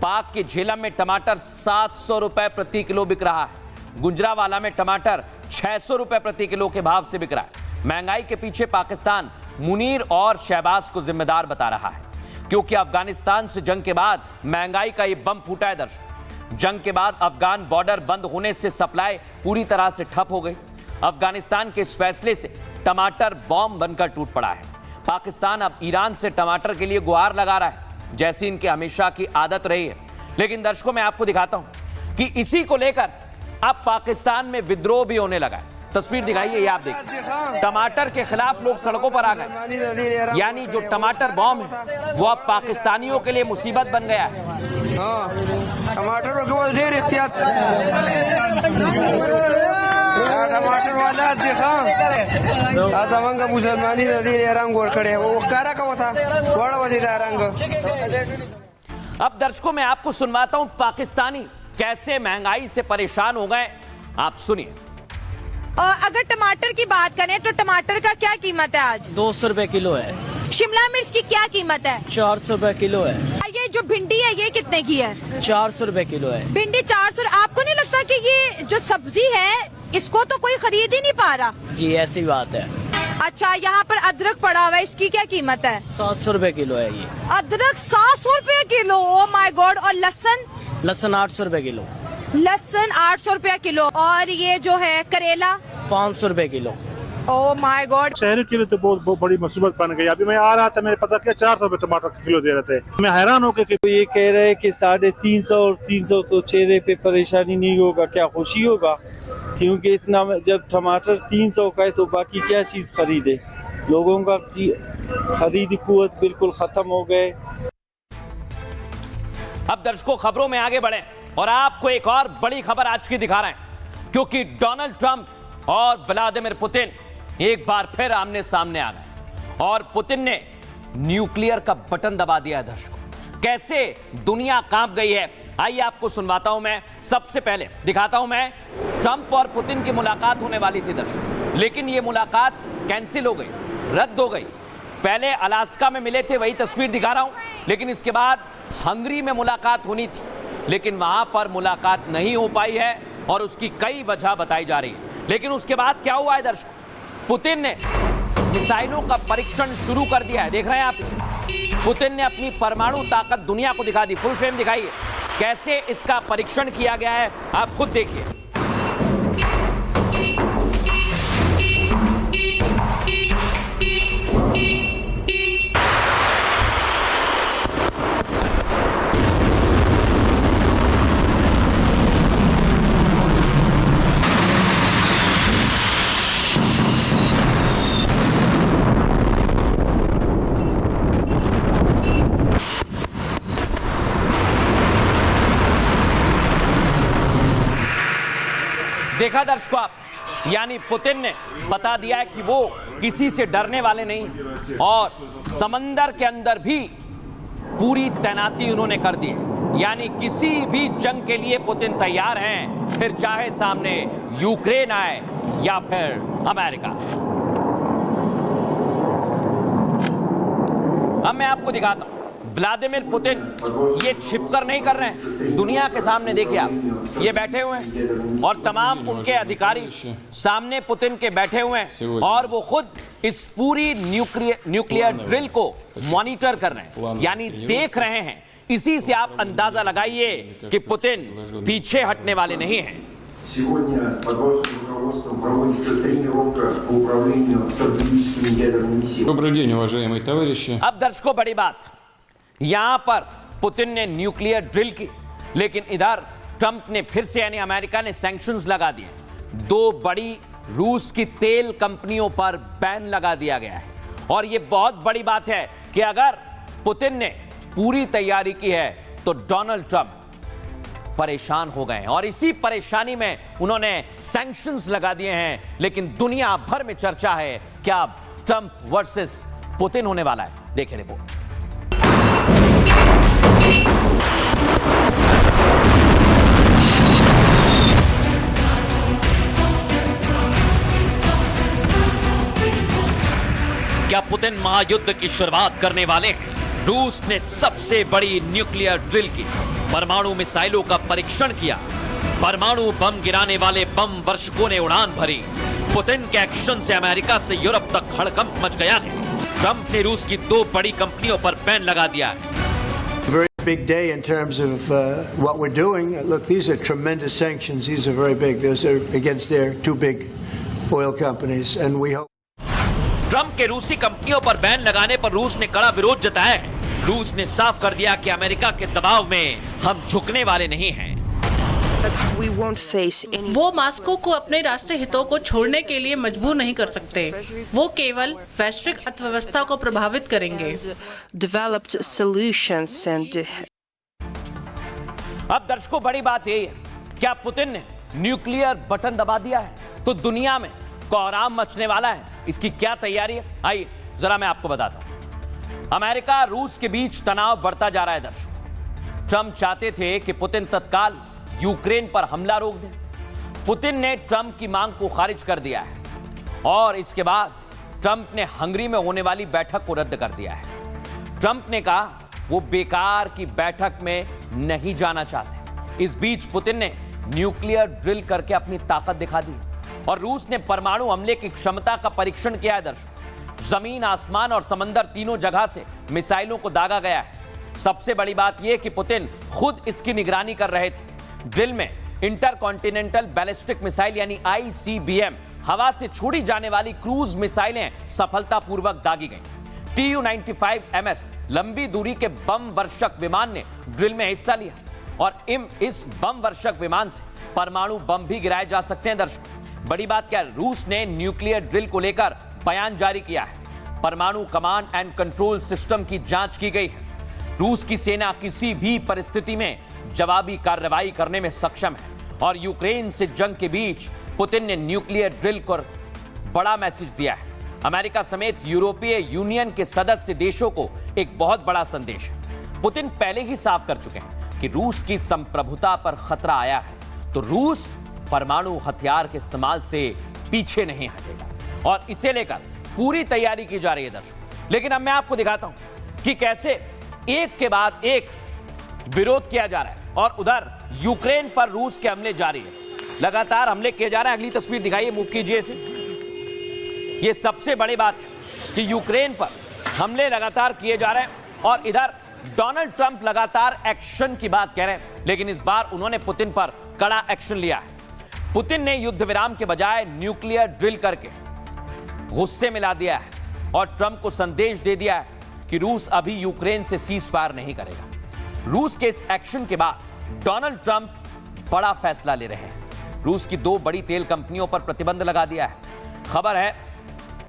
[SPEAKER 3] पाक के झेलम में टमाटर 700 रुपए प्रति किलो बिक रहा है। गुजरावाला में टमाटर 600 रुपए प्रति किलो के भाव से बिक रहा है। महंगाई के पीछे पाकिस्तान मुनीर और शहबाज को जिम्मेदार बता रहा है, क्योंकि अफगानिस्तान से जंग के बाद महंगाई का ये बम फूटा है दर्शक। जंग के बाद अफगान बॉर्डर बंद होने से सप्लाई पूरी तरह से ठप हो गई। अफगानिस्तान के इस फैसले से टमाटर बॉम्ब बनकर टूट पड़ा है। पाकिस्तान अब ईरान से टमाटर के लिए गुहार लगा रहा है, जैसी इनकी हमेशा की आदत रही है। लेकिन दर्शकों मैं आपको दिखाता हूं कि इसी को लेकर अब पाकिस्तान में विद्रोह भी होने लगा है। तस्वीर दिखाइए, ये आप देखिए। टमाटर के खिलाफ लोग सड़कों पर आ गए, यानी जो टमाटर बॉम्ब है वो अब पाकिस्तानियों के लिए मुसीबत बन गया है।
[SPEAKER 4] टमाटर वाला देखा आजमंगा मुसलमानी नदी रंग और खड़े वो कारा का था बड़ा वजीदा रंग।
[SPEAKER 3] अब दर्शकों मैं आपको सुनवाता हूं पाकिस्तानी कैसे महंगाई से परेशान हो गए, आप सुनिए।
[SPEAKER 18] अगर टमाटर की बात करें तो टमाटर का क्या कीमत है आज?
[SPEAKER 19] 200 रुपए किलो है।
[SPEAKER 18] शिमला मिर्च की क्या कीमत है?
[SPEAKER 19] 400 रुपए किलो है।
[SPEAKER 18] ये जो भिंडी है ये कितने की है?
[SPEAKER 19] 400 रुपए किलो है।
[SPEAKER 18] भिंडी 400। आपको नहीं लगता कि ये जो सब्जी है इसको तो कोई खरीद ही नहीं पा रहा?
[SPEAKER 19] जी ऐसी बात है।
[SPEAKER 18] अच्छा, यहाँ पर अदरक पड़ा हुआ है, इसकी क्या कीमत है?
[SPEAKER 19] 700 रुपए किलो है ये।
[SPEAKER 18] अदरक 700 रुपए किलो, ओ माय गॉड। और लहसुन?
[SPEAKER 19] लहसुन 800 रुपए किलो।
[SPEAKER 18] लहसुन 800 रुपया किलो। और ये जो है करेला?
[SPEAKER 19] 500 रुपए किलो।
[SPEAKER 18] Oh my God.
[SPEAKER 20] शहर के लिए तो बहुत बड़ी मुसीबत बन गई। अभी मैं आ रहा था, मैंने पता किया 400 रुपए टमाटर किलो दे रहे थे। मैं हैरान हो गया कि
[SPEAKER 21] ये कह रहे हैं कि 350 और 300, तो चेहरे पे परेशानी नहीं होगा, क्या खुशी होगा? क्योंकि इतना जब टमाटर 300 का है तो बाकी क्या चीज खरीदे? लोगों का खरीदी कुव्वत बिल्कुल खत्म हो गए।
[SPEAKER 3] अब दर्शकों खबरों में आगे बढ़े और आपको एक और बड़ी खबर आज की दिखा रहे हैं, क्योंकि डोनाल्ड ट्रंप और व्लादिमीर पुतिन एक बार फिर आमने सामने आ गए और पुतिन ने न्यूक्लियर का बटन दबा दिया है। दर्शकों कैसे दुनिया कांप गई है, आइए आपको सुनवाता हूं। मैं सबसे पहले दिखाता हूं, मैं ट्रंप और पुतिन की मुलाकात होने वाली थी दर्शकों, लेकिन यह मुलाकात कैंसिल हो गई, रद्द हो गई। पहले अलास्का में मिले थे, वही तस्वीर दिखा रहा हूं, लेकिन इसके बाद हंगरी में मुलाकात होनी थी, लेकिन वहां पर मुलाकात नहीं हो पाई है और उसकी कई वजह बताई जा रही है। लेकिन उसके बाद क्या हुआ है दर्शकों, पुतिन ने मिसाइलों का परीक्षण शुरू कर दिया है। देख रहे हैं आप, पुतिन ने अपनी परमाणु ताकत दुनिया को दिखा दी। फुल फ्रेम दिखाइए कैसे इसका परीक्षण किया गया है, आप खुद देखिए। देखा दर्शकों आप, यानी पुतिन ने बता दिया है कि वो किसी से डरने वाले नहीं और समंदर के अंदर भी पूरी तैनाती उन्होंने कर दी है। यानी किसी भी जंग के लिए पुतिन तैयार हैं, फिर चाहे सामने यूक्रेन आए या फिर अमेरिका। अब मैं आपको दिखाता हूं, व्लादिमीर पुतिन ये छिपकर नहीं कर रहे हैं, दुनिया के सामने देखिए आप, ये बैठे हुए हैं और तमाम उनके अधिकारी सामने पुतिन के बैठे हुए हैं और वो खुद इस पूरी न्यूक्लियर ड्रिल को मॉनिटर कर रहे हैं, यानी देख रहे हैं। इसी से आप अंदाजा लगाइए कि पुतिन पीछे हटने वाले नहीं हैं। अब दर्शकों, बड़ी बात, यहां पर पुतिन ने न्यूक्लियर ड्रिल की, लेकिन इधर ट्रंप ने फिर से यानी अमेरिका ने सैंक्शंस लगा दिए। 2 बड़ी रूस की तेल कंपनियों पर बैन लगा दिया गया है और यह बहुत बड़ी बात है कि अगर पुतिन ने पूरी तैयारी की है तो डोनाल्ड ट्रंप परेशान हो गए हैं और इसी परेशानी में उन्होंने सैंक्शंस लगा दिए हैं। लेकिन दुनिया भर में चर्चा है क्या अब ट्रंप वर्सेस पुतिन होने वाला है। देखिए रिपोर्ट। क्या पुतिन महायुद्ध की शुरुआत करने वाले हैं? रूस ने सबसे बड़ी न्यूक्लियर ड्रिल की, परमाणु मिसाइलों का परीक्षण किया, परमाणु बम गिराने वाले बम वर्षकों ने उड़ान भरी। पुतिन के एक्शन से अमेरिका से यूरोप तक हड़कंप मच गया है। ट्रंप ने रूस की 2 बड़ी कंपनियों पर बैन लगा दिया है।
[SPEAKER 5] Very big day in terms of what we're doing. Look, these are tremendous sanctions. These are very big. Those are against their 2 big oil companies, and we hope.
[SPEAKER 3] Trump के रूसी कंपनियों पर बैन लगाने पर रूस ने कड़ा विरोध जताया है। रूस ने साफ कर दिया कि अमेरिका के दबाव में हम झुकने वाले नहीं हैं।
[SPEAKER 22] वो मॉस्को को अपने राष्ट्रीय हितों को छोड़ने के लिए मजबूर नहीं कर सकते। वो केवल वैश्विक अर्थव्यवस्था को प्रभावित करेंगे।
[SPEAKER 3] अब दर्शकों, बड़ी बात यही है, क्या पुतिन ने न्यूक्लियर बटन दबा दिया है तो दुनिया में कोहराम मचने वाला है। इसकी क्या तैयारी है, आइए जरा मैं आपको बताता हूं। अमेरिका रूस के बीच तनाव बढ़ता जा रहा है दर्शकों। ट्रंप चाहते थे कि पुतिन तत्काल यूक्रेन पर हमला रोक दें। पुतिन ने ट्रंप की मांग को खारिज कर दिया है और इसके बाद ट्रंप ने हंगरी में होने वाली बैठक को रद्द कर दिया है। ट्रंप ने कहा वो बेकार की बैठक में नहीं जाना चाहते। इस बीच पुतिन ने न्यूक्लियर ड्रिल करके अपनी ताकत दिखा दी और रूस ने परमाणु हमले की क्षमता का परीक्षण किया है दर्शकों। जमीन, आसमान और समंदर तीनों जगह से मिसाइलों को दागा गया है। सबसे बड़ी बात यह कि पुतिन खुद इसकी निगरानी कर रहे थे। ड्रिल में इंटरकॉन्टिनेंटल बैलिस्टिक मिसाइल यानी ICBM, हवा से छोड़ी जाने वाली क्रूज मिसाइलें सफलतापूर्वक दागी गईं। Tu-95MS लंबी दूरी के बम वर्षक विमान ने ड्रिल में हिस्सा लिया और इस बम वर्षक विमान से परमाणु बम भी गिराए जा सकते हैं दर्शकों। बड़ी बात क्या है, रूस ने न्यूक्लियर ड्रिल को लेकर बयान जारी किया है। परमाणु कमांड एंड कंट्रोल सिस्टम की जांच की गई है। रूस की सेना किसी भी परिस्थिति में जवाबी कार्रवाई करने में सक्षम है और यूक्रेन से जंग के बीच पुतिन ने न्यूक्लियर ड्रिल को बड़ा मैसेज दिया है। अमेरिका समेत यूरोपीय यूनियन के सदस्य देशों को एक बहुत बड़ा संदेश है। पुतिन पहले ही साफ कर चुके हैं कि रूस की संप्रभुता पर खतरा आया है तो रूस परमाणु हथियार के इस्तेमाल से पीछे नहीं हटेगा और इसे लेकर पूरी तैयारी की जा रही है दर्शकों। लेकिन अब मैं आपको दिखाता हूं कि कैसे एक के बाद एक विरोध किया जा रहा है और उधर यूक्रेन पर रूस के हमले जारी है। लगातार हमले किए जा रहे हैं। अगली तस्वीर दिखाइए, मूव कीजिए इसे। ये सबसे बड़ी बात है कि यूक्रेन पर हमले लगातार किए जा रहे हैं और इधर डोनाल्ड ट्रंप लगातार एक्शन की बात कह रहे हैं, लेकिन इस बार उन्होंने पुतिन पर कड़ा एक्शन लिया है। पुतिन ने युद्ध विराम के बजाय न्यूक्लियर ड्रिल करके गुस्से मिला दिया है और ट्रंप को संदेश दे दिया है कि रूस अभी यूक्रेन से सीज फायर नहीं करेगा। रूस के इस एक्शन के बाद डोनाल्ड ट्रंप बड़ा फैसला ले रहे हैं। रूस की 2 बड़ी तेल कंपनियों पर प्रतिबंध लगा दिया है। खबर है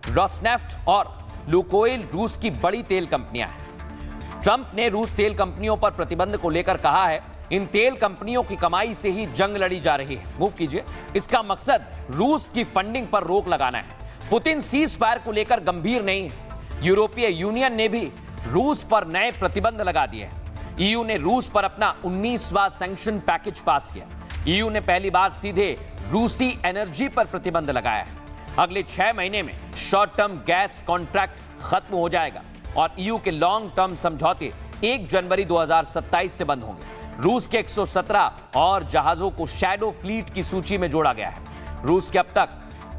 [SPEAKER 3] रोसनेफ्ट और लुकोइल रूस की बड़ी तेल कंपनियां हैं। ट्रंप ने रूस तेल कंपनियों पर प्रतिबंध को लेकर कहा है इन तेल कंपनियों की कमाई से ही जंग लड़ी जा रही है। मूव कीजिए। इसका मकसद रूस की फंडिंग पर रोक लगाना है। पुतिन सीज फायर को लेकर गंभीर नहीं है। यूरोपीय यूनियन ने भी रूस पर नए प्रतिबंध लगा दिए हैं। ईयू ने रूस पर अपना 19वां सैंक्शन पैकेज पास किया। ईयू ने पहली बार सीधे रूसी एनर्जी पर प्रतिबंध लगाया है। अगले 6 महीने में शॉर्ट टर्म गैस कॉन्ट्रैक्ट खत्म हो जाएगा और ईयू के लॉन्ग टर्म समझौते 1 जनवरी 2027 से बंद होंगे। रूस के 117 और जहाजों को शैडो फ्लीट की सूची में जोड़ा गया है। रूस के अब तक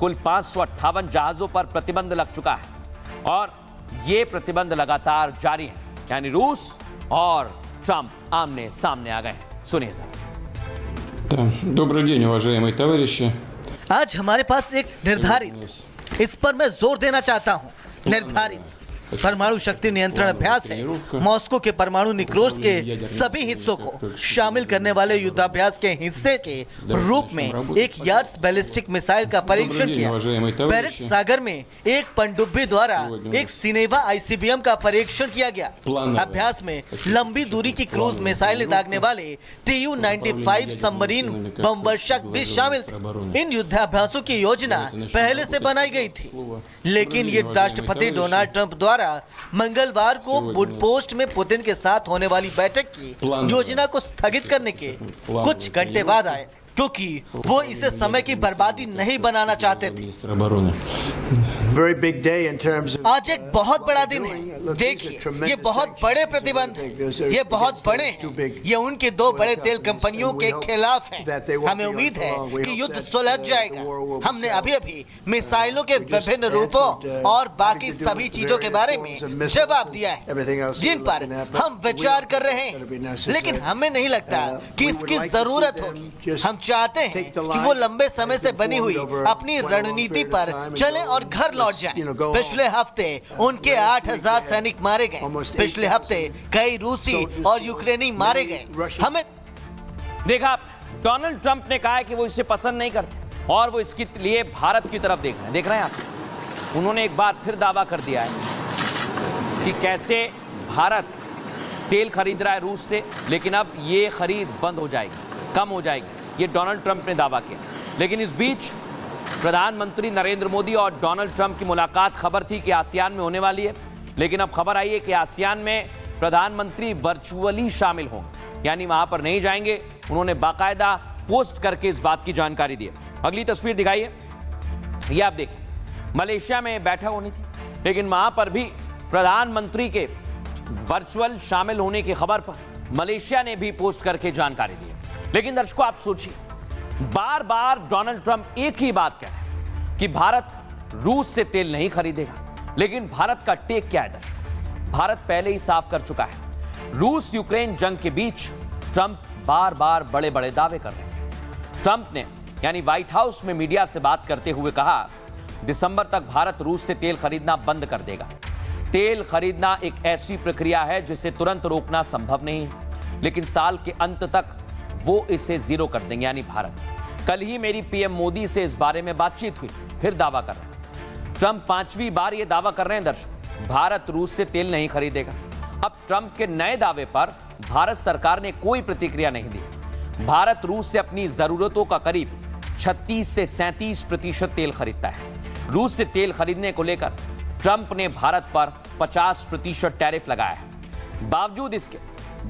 [SPEAKER 3] कुल 558 जहाजों पर प्रतिबंध लग चुका है और ये प्रतिबंध लगातार जारी है। यानी रूस और ट्रंप आमने सामने आ गए। सुनिए जरा।
[SPEAKER 6] Добрый день, уважаемые товарищи.
[SPEAKER 7] आज हमारे पास एक निर्धारित, इस पर मैं जोर देना चाहता हूँ, निर्धारित परमाणु शक्ति नियंत्रण अभ्यास है। मॉस्को के परमाणु निक्रोश के सभी हिस्सों को शामिल करने वाले युद्धाभ्यास के हिस्से के रूप में एक यार्ड्स बैलिस्टिक मिसाइल का परीक्षण किया। बैरेंट्स सागर में एक पनडुब्बी द्वारा एक सिनेवा आईसीबीएम का परीक्षण किया गया। अभ्यास में लंबी दूरी की क्रूज मिसाइलें दागने वाले TU-95 सबमरीन बम वर्षक भी शामिल थे। इन युद्धाभ्यासों की योजना पहले से बनाई गई थी, लेकिन ये राष्ट्रपति डोनाल्ड ट्रंप द्वारा मंगलवार को बुडपोस्ट में पुतिन के साथ होने वाली बैठक की योजना को स्थगित करने के कुछ घंटे बाद आए, क्योंकि वो इसे समय की बर्बादी नहीं बनाना चाहते थे।
[SPEAKER 5] Very big day in terms of
[SPEAKER 7] आज एक बहुत बड़ा दिन है। देखिए, ये बहुत बड़े प्रतिबंध हैं, ये बहुत बड़े हैं। ये उनके 2 बड़े तेल कंपनियों के खिलाफ हैं। हमें उम्मीद है कि युद्ध सुलझ जाएगा। हमने अभी मिसाइलों के विभिन्न रूपों और बाकी सभी चीजों के बारे में जवाब दिया है, जिन पर हम विचार कर रहे हैं, लेकिन हमें नहीं लगता कि इसकी जरूरत होगी। हम चाहते हैं कि वो लंबे समय से बनी हुई अपनी रणनीति पर चले और घर लौट जाएं। पिछले हफ्ते उनके 8000 सैनिक मारे गए। पिछले हफ्ते कई रूसी और यूक्रेनी मारे गए। हमें
[SPEAKER 3] देखा, डोनाल्ड ट्रंप ने कहा है कि वो इसे पसंद नहीं करते और वो इसके लिए भारत की तरफ देख रहे हैं आप। उन्होंने एक बार फिर दावा कर दिया है कि कैसे भारत तेल खरीद रहा है रूस से, लेकिन अब ये खरीद बंद हो जाएगी, कम हो जाएगी। ये डोनाल्ड ट्रंप ने दावा किया। लेकिन इस बीच प्रधानमंत्री नरेंद्र मोदी और डोनाल्ड ट्रंप की मुलाकात, खबर थी कि आसियान में होने वाली है, लेकिन अब खबर आई है कि आसियान में प्रधानमंत्री वर्चुअली शामिल होंगे, यानी वहां पर नहीं जाएंगे। उन्होंने बाकायदा पोस्ट करके इस बात की जानकारी दी। अगली तस्वीर दिखाइए, ये आप देखिए। मलेशिया में बैठक होनी थी, लेकिन वहां पर भी प्रधानमंत्री के वर्चुअल शामिल होने की खबर पर मलेशिया ने भी पोस्ट करके जानकारी दी। लेकिन दर्शकों, आप सोचिए, बार बार डोनाल्ड ट्रंप एक ही बात कह रहे हैं कि भारत रूस से तेल नहीं खरीदेगा, लेकिन भारत का टेक क्या है दर्शकों? भारत पहले ही साफ कर चुका है। रूस यूक्रेन जंग के बीच ट्रंप बार बार बड़े बड़े दावे कर रहे हैं। ट्रंप ने यानी व्हाइट हाउस में मीडिया से बात करते हुए कहा, दिसंबर तक भारत रूस से तेल खरीदना बंद कर देगा। तेल खरीदना एक ऐसी प्रक्रिया है जिसे तुरंत रोकना संभव नहीं है, लेकिन साल के अंत तक वो इसे जीरो कर देंगे, यानी भारत। कल ही मेरी पीएम मोदी से इस बारे में बातचीत हुई, फिर दावा कर रहे हैं। ट्रंप 5वीं बार ये दावा कर रहे हैं दर्शकों, भारत रूस से तेल नहीं खरीदेगा। अब ट्रंप के नए दावे पर भारत सरकार ने कोई प्रतिक्रिया नहीं दी। भारत रूस से अपनी जरूरतों का करीब 36 से 37% तेल खरीदता है। रूस से तेल खरीदने को लेकर ट्रंप ने भारत पर 50% टैरिफ लगाया है। बावजूद इसके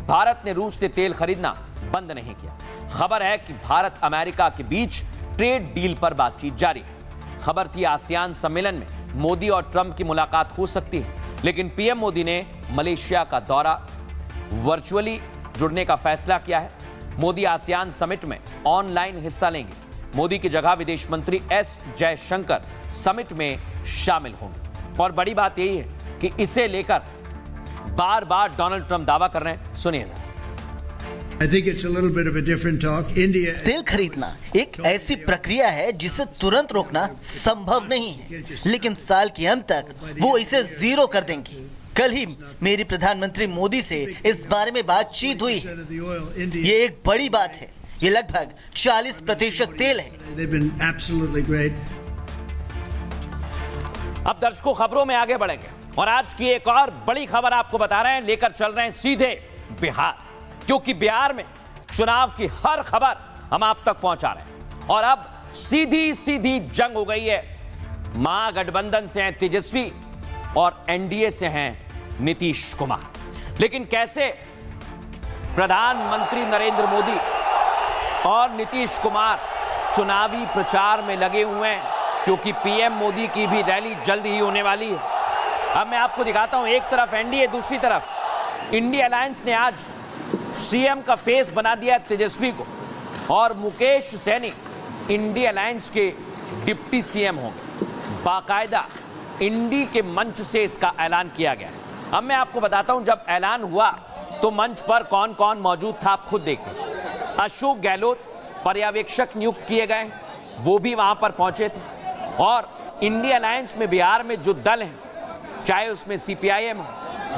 [SPEAKER 3] भारत ने रूस से तेल खरीदना बंद नहीं किया। खबर है कि भारत अमेरिका के बीच ट्रेड डील पर बातचीत जारी है। खबर थी आसियान सम्मेलन में मोदी और ट्रंप की मुलाकात हो सकती है, लेकिन पीएम मोदी ने मलेशिया का दौरा वर्चुअली जुड़ने का फैसला किया है। मोदी आसियान समिट में ऑनलाइन हिस्सा लेंगे। मोदी की जगह विदेश मंत्री एस जयशंकर समिट में शामिल होंगे। और बड़ी बात यही है कि इसे लेकर बार बार डोनाल्ड ट्रंप दावा कर रहे हैं। सुनिए।
[SPEAKER 5] I think it's a little bit of a different talk. India
[SPEAKER 7] तेल खरीदना एक ऐसी प्रक्रिया है जिसे तुरंत रोकना संभव नहीं है, लेकिन साल के अंत तक वो इसे जीरो कर देंगे। कल ही मेरी प्रधानमंत्री मोदी से इस बारे में बातचीत हुई है। ये एक बड़ी बात है। ये लगभग 40% तेल है।
[SPEAKER 3] अब दर्शकों, खबरों में आगे बढ़ेंगे और आज की एक और बड़ी खबर आपको बता रहे हैं। लेकर चल रहे हैं सीधे बिहार, क्योंकि बिहार में चुनाव की हर खबर हम आप तक पहुंचा रहे हैं। और अब सीधी सीधी जंग हो गई है। महागठबंधन से हैं तेजस्वी और एनडीए से हैं नीतीश कुमार। लेकिन कैसे प्रधानमंत्री नरेंद्र मोदी और नीतीश कुमार चुनावी प्रचार में लगे हुए हैं, क्योंकि पीएम मोदी की भी रैली जल्द ही होने वाली है। अब मैं आपको दिखाता हूं, एक तरफ एनडीए, दूसरी तरफ इंडिया अलायंस ने आज सीएम का फेस बना दिया तेजस्वी को, और मुकेश सैनी इंडिया अलायंस के डिप्टी सीएम होंगे। बाकायदा इंडी के मंच से इसका ऐलान किया गया। अब मैं आपको बताता हूं, जब ऐलान हुआ तो मंच पर कौन कौन मौजूद था, आप खुद देखें। अशोक गहलोत पर्यवेक्षक नियुक्त किए गए, वो भी वहां पर पहुंचे थे। और इंडिया अलायंस में बिहार में जो दल हैं, चाहे उसमें सीपीआईएम हो,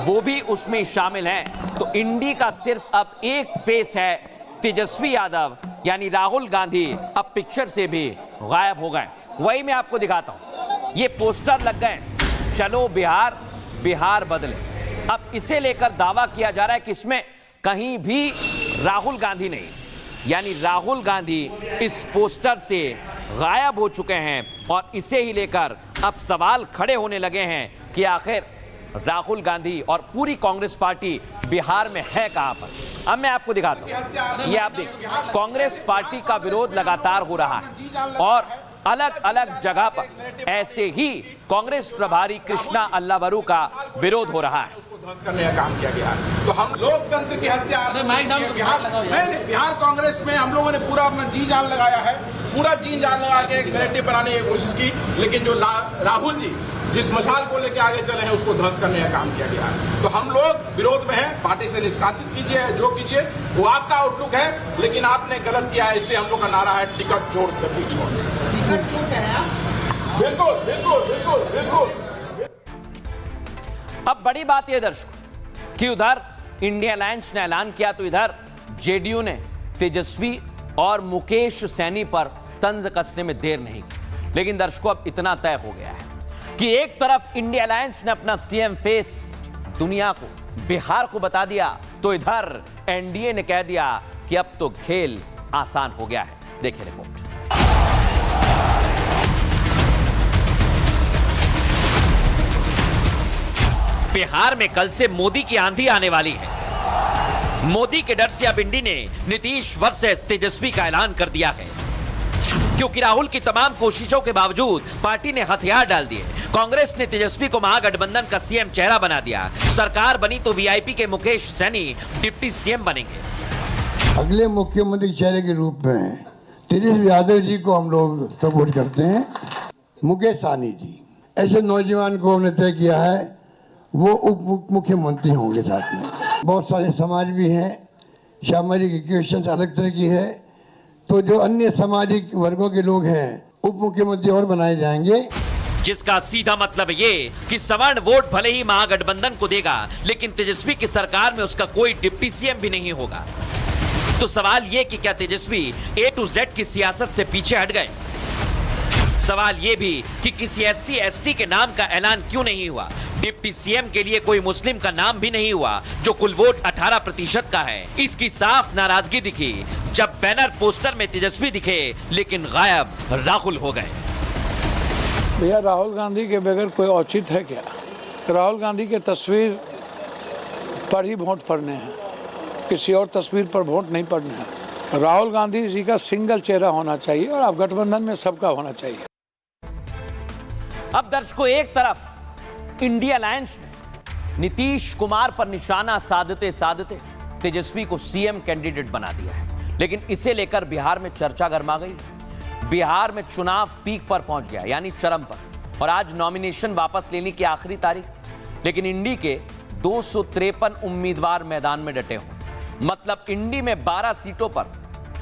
[SPEAKER 3] वो भी उसमें शामिल हैं। तो इंडी का सिर्फ अब एक फेस है तेजस्वी यादव, यानी राहुल गांधी अब पिक्चर से भी गायब हो गए। वही मैं आपको दिखाता हूं, ये पोस्टर लग गए, चलो बिहार, बिहार बदले। अब इसे लेकर दावा किया जा रहा है कि इसमें कहीं भी राहुल गांधी नहीं, यानी राहुल गांधी इस पोस्टर से गायब हो चुके हैं। और इसे ही लेकर अब सवाल खड़े होने लगे हैं कि आखिर राहुल गांधी और पूरी कांग्रेस पार्टी बिहार में है कहां पर। अब मैं आपको दिखाता हूं, ये आप देखिए, कांग्रेस पार्टी का विरोध लगातार हो रहा है और अलग अलग जगह पर ऐसे ही कांग्रेस प्रभारी कृष्णा अल्लावरू का विरोध हो रहा है।
[SPEAKER 15] करने का काम किया गया है। तो हम लोकतंत्र की हत्या बिहार कांग्रेस में हम लोगों ने पूरा अपना जी जान लगाया है, पूरा जी जान लगा के एक नैरेटिव बनाने की कोशिश की, लेकिन जो राहुल जी जिस मशाल को लेकर आगे चले हैं उसको ध्वस्त करने का काम किया गया है। तो हम लोग विरोध में हैं, पार्टी से निष्कासित कीजिए, जो कीजिए वो आपका आउटलुक है, लेकिन आपने गलत किया है, इसलिए हम लोग का नारा है टिकट छोड़ गद्दी छोड़। बिल्कुल बिल्कुल बिल्कुल बिल्कुल।
[SPEAKER 3] अब बड़ी बात यह दर्शकों कि उधर इंडिया अलायंस ने ऐलान किया तो इधर जेडीयू ने तेजस्वी और मुकेश सैनी पर तंज कसने में देर नहीं की। लेकिन दर्शकों अब इतना तय हो गया है कि एक तरफ इंडिया अलायंस ने अपना सीएम फेस दुनिया को, बिहार को बता दिया, तो इधर एनडीए ने कह दिया कि अब तो खेल आसान हो गया है। देखिए रिपोर्ट। बिहार में कल से मोदी की आंधी आने वाली है। मोदी के डर से अब इंडी ने नीतीश वर्सेस तेजस्वी का ऐलान कर दिया है, क्योंकि राहुल की तमाम कोशिशों के बावजूद पार्टी ने हथियार डाल दिए। कांग्रेस ने तेजस्वी को महागठबंधन का सीएम चेहरा बना दिया। सरकार बनी तो वीआईपी के मुकेश सैनी डिप्टी सीएम बनेंगे।
[SPEAKER 8] अगले मुख्यमंत्री चेहरे के रूप में तेजस्वी यादव जी को हम लोग सपोर्ट करते हैं। मुकेश सहनी जी ऐसे नौजवान को हमने तय किया है, वो उप मुख्यमंत्री होंगे। साथ में बहुत सारे समाज भी हैं, सामाजिक इक्वेशन अलग तरह की है, तो जो अन्य सामाजिक वर्गों के लोग हैं उप मुख्यमंत्री और बनाए जाएंगे।
[SPEAKER 3] जिसका सीधा मतलब ये कि सवर्ण वोट भले ही महागठबंधन को देगा, लेकिन तेजस्वी की सरकार में उसका कोई डिप्टी सीएम भी नहीं होगा। तो सवाल ये कि क्या तेजस्वी ए टू जेड की सियासत से पीछे हट गए? सवाल ये भी कि किसी एससी एसटी के नाम का ऐलान क्यों नहीं हुआ? डिप्टी सीएम के लिए कोई मुस्लिम का नाम भी नहीं हुआ, जो कुल वोट 18% का है। इसकी साफ नाराजगी दिखी जब बैनर पोस्टर में तेजस्वी दिखे, लेकिन गायब राहुल हो गए।
[SPEAKER 9] भैया राहुल गांधी के बगैर कोई औचित्य है क्या? राहुल गांधी के तस्वीर पर ही वोट पड़ने हैं, किसी और तस्वीर पर वोट नहीं पड़ने हैं। राहुल गांधी जी का सिंगल चेहरा होना चाहिए और अब गठबंधन में सबका होना चाहिए।
[SPEAKER 3] अब दर्शकों, एक तरफ इंडिया अलायंस ने नीतीश कुमार पर निशाना साधते साधते तेजस्वी को सीएम कैंडिडेट बना दिया है, लेकिन इसे लेकर बिहार में चर्चा गर्मा गई। बिहार में चुनाव पीक पर पहुंच गया, यानी चरम पर, और आज नॉमिनेशन वापस लेने की आखिरी तारीख थी। लेकिन इंडी के 253 उम्मीदवार मैदान में डटे हुए, मतलब इंडी में 12 सीटों पर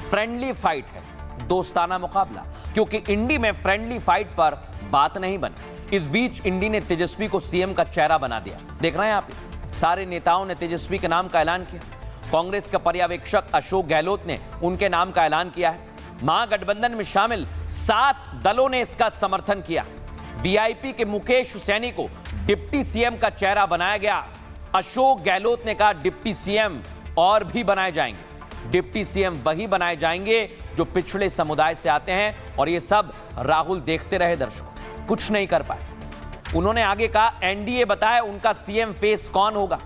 [SPEAKER 3] फ्रेंडली फाइट है, दोस्ताना मुकाबला, क्योंकि इंडी में फ्रेंडली फाइट पर बात नहीं बनी। इस बीच इंडी ने तेजस्वी को सीएम का चेहरा बना दिया। देख रहे हैं आप, सारे नेताओं ने तेजस्वी के नाम का ऐलान किया। कांग्रेस के पर्यवेक्षक अशोक गहलोत ने उनके नाम का ऐलान किया है। महागठबंधन में शामिल 7 दलों ने इसका समर्थन किया। वीआईपी के मुकेश सैनी को डिप्टी सीएम का चेहरा बनाया गया। अशोक गहलोत ने कहा डिप्टी सीएम और भी बनाए जाएंगे। डिप्टी सीएम वही बनाए जाएंगे जो पिछड़े समुदाय से आते हैं, और ये सब राहुल देखते रहे दर्शकों, कुछ नहीं कर पाए। उन्होंने आगे कहा, एनडीए बताए उनका सीएम फेस कौन होगा।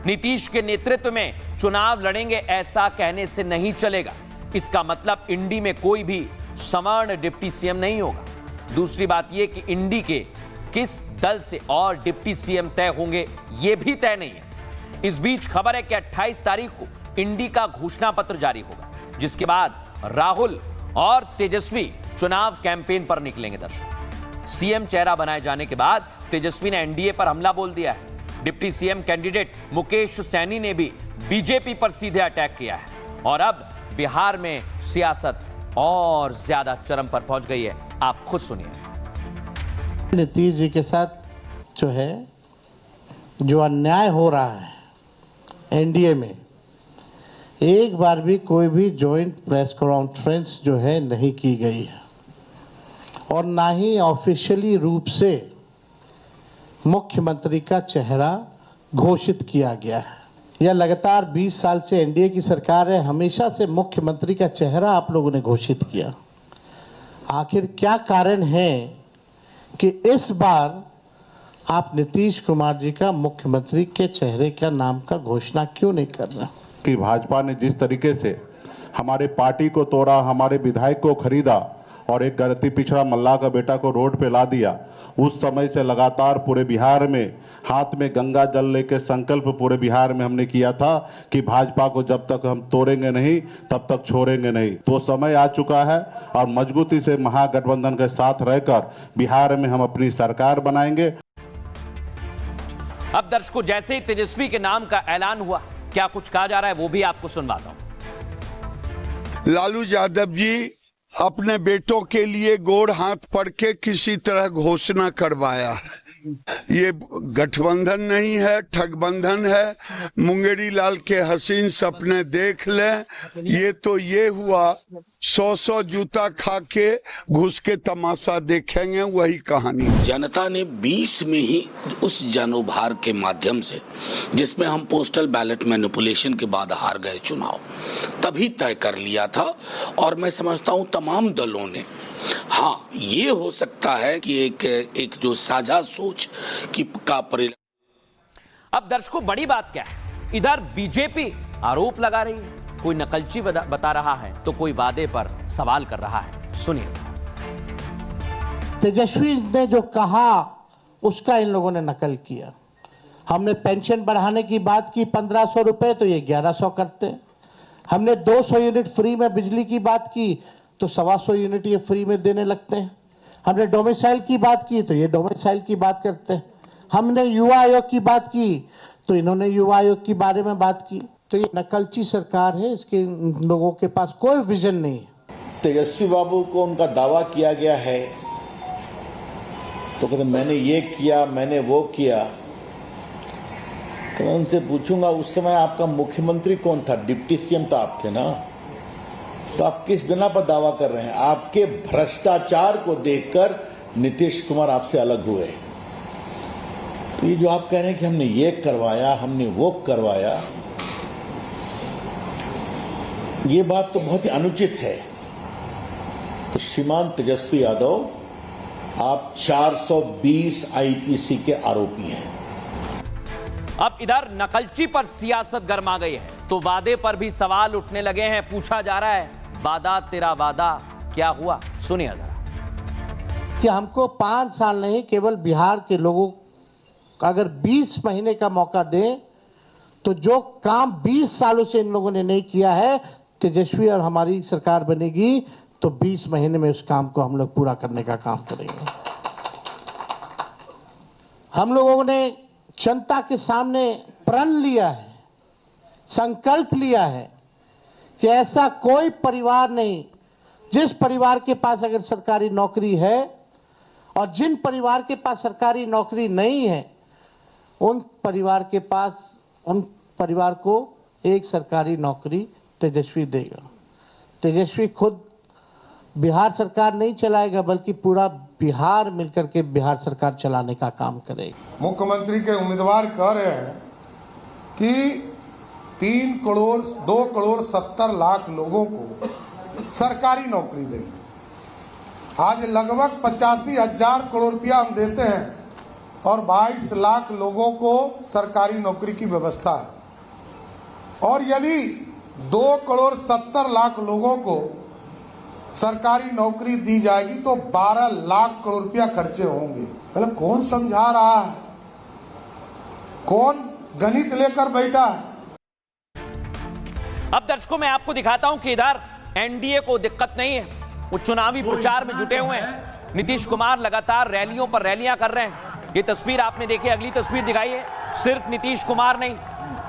[SPEAKER 3] नीतीश के नेतृत्व में चुनाव लड़ेंगे, ऐसा कहने से नहीं चलेगा। इसका मतलब इंडी में कोई भी सवर्ण डिप्टी सीएम नहीं होगा। दूसरी बात यह कि इंडी के किस दल से और डिप्टी सीएम तय होंगे यह भी तय नहीं है। इस बीच खबर है कि 28 तारीख को इंडी का घोषणा पत्र जारी होगा, जिसके बाद राहुल और तेजस्वी चुनाव कैंपेन पर निकलेंगे दर्शकों। सीएम चेहरा बनाए जाने के बाद तेजस्वी ने एनडीए पर हमला बोल दिया है। Deputy CM candidate Mukesh Saini ने भी बीजेपी पर सीधे अटैक किया है, और अब बिहार में सियासत और ज्यादा चरम पर पहुंच गई है। आप खुद सुनिए।
[SPEAKER 10] नीतीश जी के साथ जो है, जो अन्याय हो रहा है एनडीए में, एक बार भी कोई भी जॉइंट प्रेस कॉन्फ्रेंस जो है नहीं की गई है, और ना ही ऑफिशियली रूप से मुख्यमंत्री का चेहरा घोषित किया गया है। यह लगातार 20 साल से एनडीए की सरकार है, हमेशा से मुख्यमंत्री का चेहरा आप लोगों ने घोषित किया। आखिर क्या कारण है कि इस बार आप नीतीश कुमार जी का मुख्यमंत्री के चेहरे का नाम का घोषणा क्यों नहीं कर रहे?
[SPEAKER 11] कि भाजपा ने जिस तरीके से हमारे पार्टी को तोड़ा, हमारे विधायक को खरीदा और एक गलती पिछड़ा मल्लाह का बेटा को रोड पे ला दिया, उस समय से लगातार पूरे बिहार में हाथ में गंगा जल लेके संकल्प पूरे बिहार में हमने किया था कि भाजपा को जब तक हम तोड़ेंगे नहीं तब तक छोड़ेंगे नहीं। तो समय आ चुका है और मजबूती से महागठबंधन के साथ रहकर बिहार में हम अपनी सरकार बनाएंगे।
[SPEAKER 3] अब दर्शकों, जैसे ही तेजस्वी के नाम का ऐलान हुआ, क्या कुछ कहा जा रहा है वो भी आपको सुनवाता हूं।
[SPEAKER 23] लालू यादव जी अपने बेटों के लिए गोड़ हाथ पड़ के किसी तरह घोषणा करवाया है। ये गठबंधन नहीं है, ठगबंधन है। मुंगेरी लाल के हसीन सपने देख लें। ये तो ये हुआ 100 जूता खा के घुस के तमाशा देखेंगे, वही कहानी।
[SPEAKER 24] जनता ने 20 में ही उस जनोभार के माध्यम से, जिसमें हम पोस्टल बैलेट मैनिपुलेशन के बाद हार गए चुनाव, तभी तय कर लिया था। और मैं समझता हूं तमाम दलों ने, हाँ, ये हो सकता है कि एक जो साझा सोच की का परिणाम।
[SPEAKER 3] अब दर्शकों, बड़ी बात क्या है, इधर बीजेपी आरोप लगा रही है, कोई नकलची बता रहा है तो कोई वादे पर सवाल कर रहा है। सुनिए।
[SPEAKER 10] तेजस्वी ने जो कहा उसका इन लोगों ने नकल किया। हमने पेंशन बढ़ाने की बात की 1500 रुपए, तो ये 1100 करते। हमने 200 यूनिट फ्री में बिजली की बात की तो 125 यूनिट ये फ्री में देने लगते हैं। हमने डोमिसाइल की बात की तो ये डोमिसाइल की बात करते हैं। हमने युवा आयोग की बात की तो इन्होंने युवा आयोग के बारे में बात की। तो ये नकलची सरकार है, इसके लोगों के पास कोई विजन नहीं है।
[SPEAKER 25] तेजस्वी बाबू को उनका दावा किया गया है तो कहते मैंने ये किया, मैंने वो किया। तो मैं उनसे पूछूंगा, उस समय आपका मुख्यमंत्री कौन था? डिप्टी सीएम तो आप थे ना। तो आप किस बिना पर दावा कर रहे हैं? आपके भ्रष्टाचार को देखकर नीतीश कुमार आपसे अलग हुए। तो ये जो आप कह रहे हैं कि हमने ये करवाया, हमने वो करवाया, ये बात तो बहुत ही अनुचित है। तो श्रीमान तेजस्वी यादव, आप 420 आईपीसी के आरोपी हैं।
[SPEAKER 3] अब इधर नकलची पर सियासत गर्मा गई है तो वादे पर भी सवाल उठने लगे हैं। पूछा जा रहा है, वादा तेरा वादा क्या हुआ? सुनिए जरा।
[SPEAKER 10] कि हमको 5 साल नहीं, केवल बिहार के लोगों को अगर 20 महीने का मौका दें तो जो काम 20 सालों से इन लोगों ने नहीं किया है, तेजस्वी और हमारी सरकार बनेगी तो 20 महीने में उस काम को हम लोग पूरा करने का काम करेंगे। हम लोगों ने जनता के सामने प्रण लिया है, संकल्प लिया है कि ऐसा कोई परिवार नहीं जिस परिवार के पास अगर सरकारी नौकरी है और जिन परिवार के पास सरकारी नौकरी नहीं है, उन परिवार को एक सरकारी नौकरी तेजस्वी देगा। तेजस्वी खुद बिहार सरकार नहीं चलाएगा, बल्कि पूरा बिहार मिलकर के बिहार सरकार चलाने का काम करेगा।
[SPEAKER 26] मुख्यमंत्री के उम्मीदवार कह रहे हैं कि
[SPEAKER 1] 2 करोड़ 70 लाख लोगों को सरकारी नौकरी देंगे। आज लगभग 85,000 करोड़ रुपया हम देते हैं और 22 लाख लोगों को सरकारी नौकरी की व्यवस्था है। और यदि 2 करोड़ 70 लाख लोगों को सरकारी नौकरी दी जाएगी तो 12 लाख करोड़ रुपया खर्चे होंगे। मतलब कौन समझा रहा है, कौन गणित लेकर बैठा है?
[SPEAKER 3] अब दर्शकों मैं आपको दिखाता हूं कि इधर एनडीए को दिक्कत नहीं है, वो चुनावी प्रचार में जुटे हुए हैं। नीतीश कुमार लगातार रैलियों पर रैलियां कर रहे हैं। ये तस्वीर आपने देखी, अगली तस्वीर दिखाइए। सिर्फ नीतीश कुमार नहीं,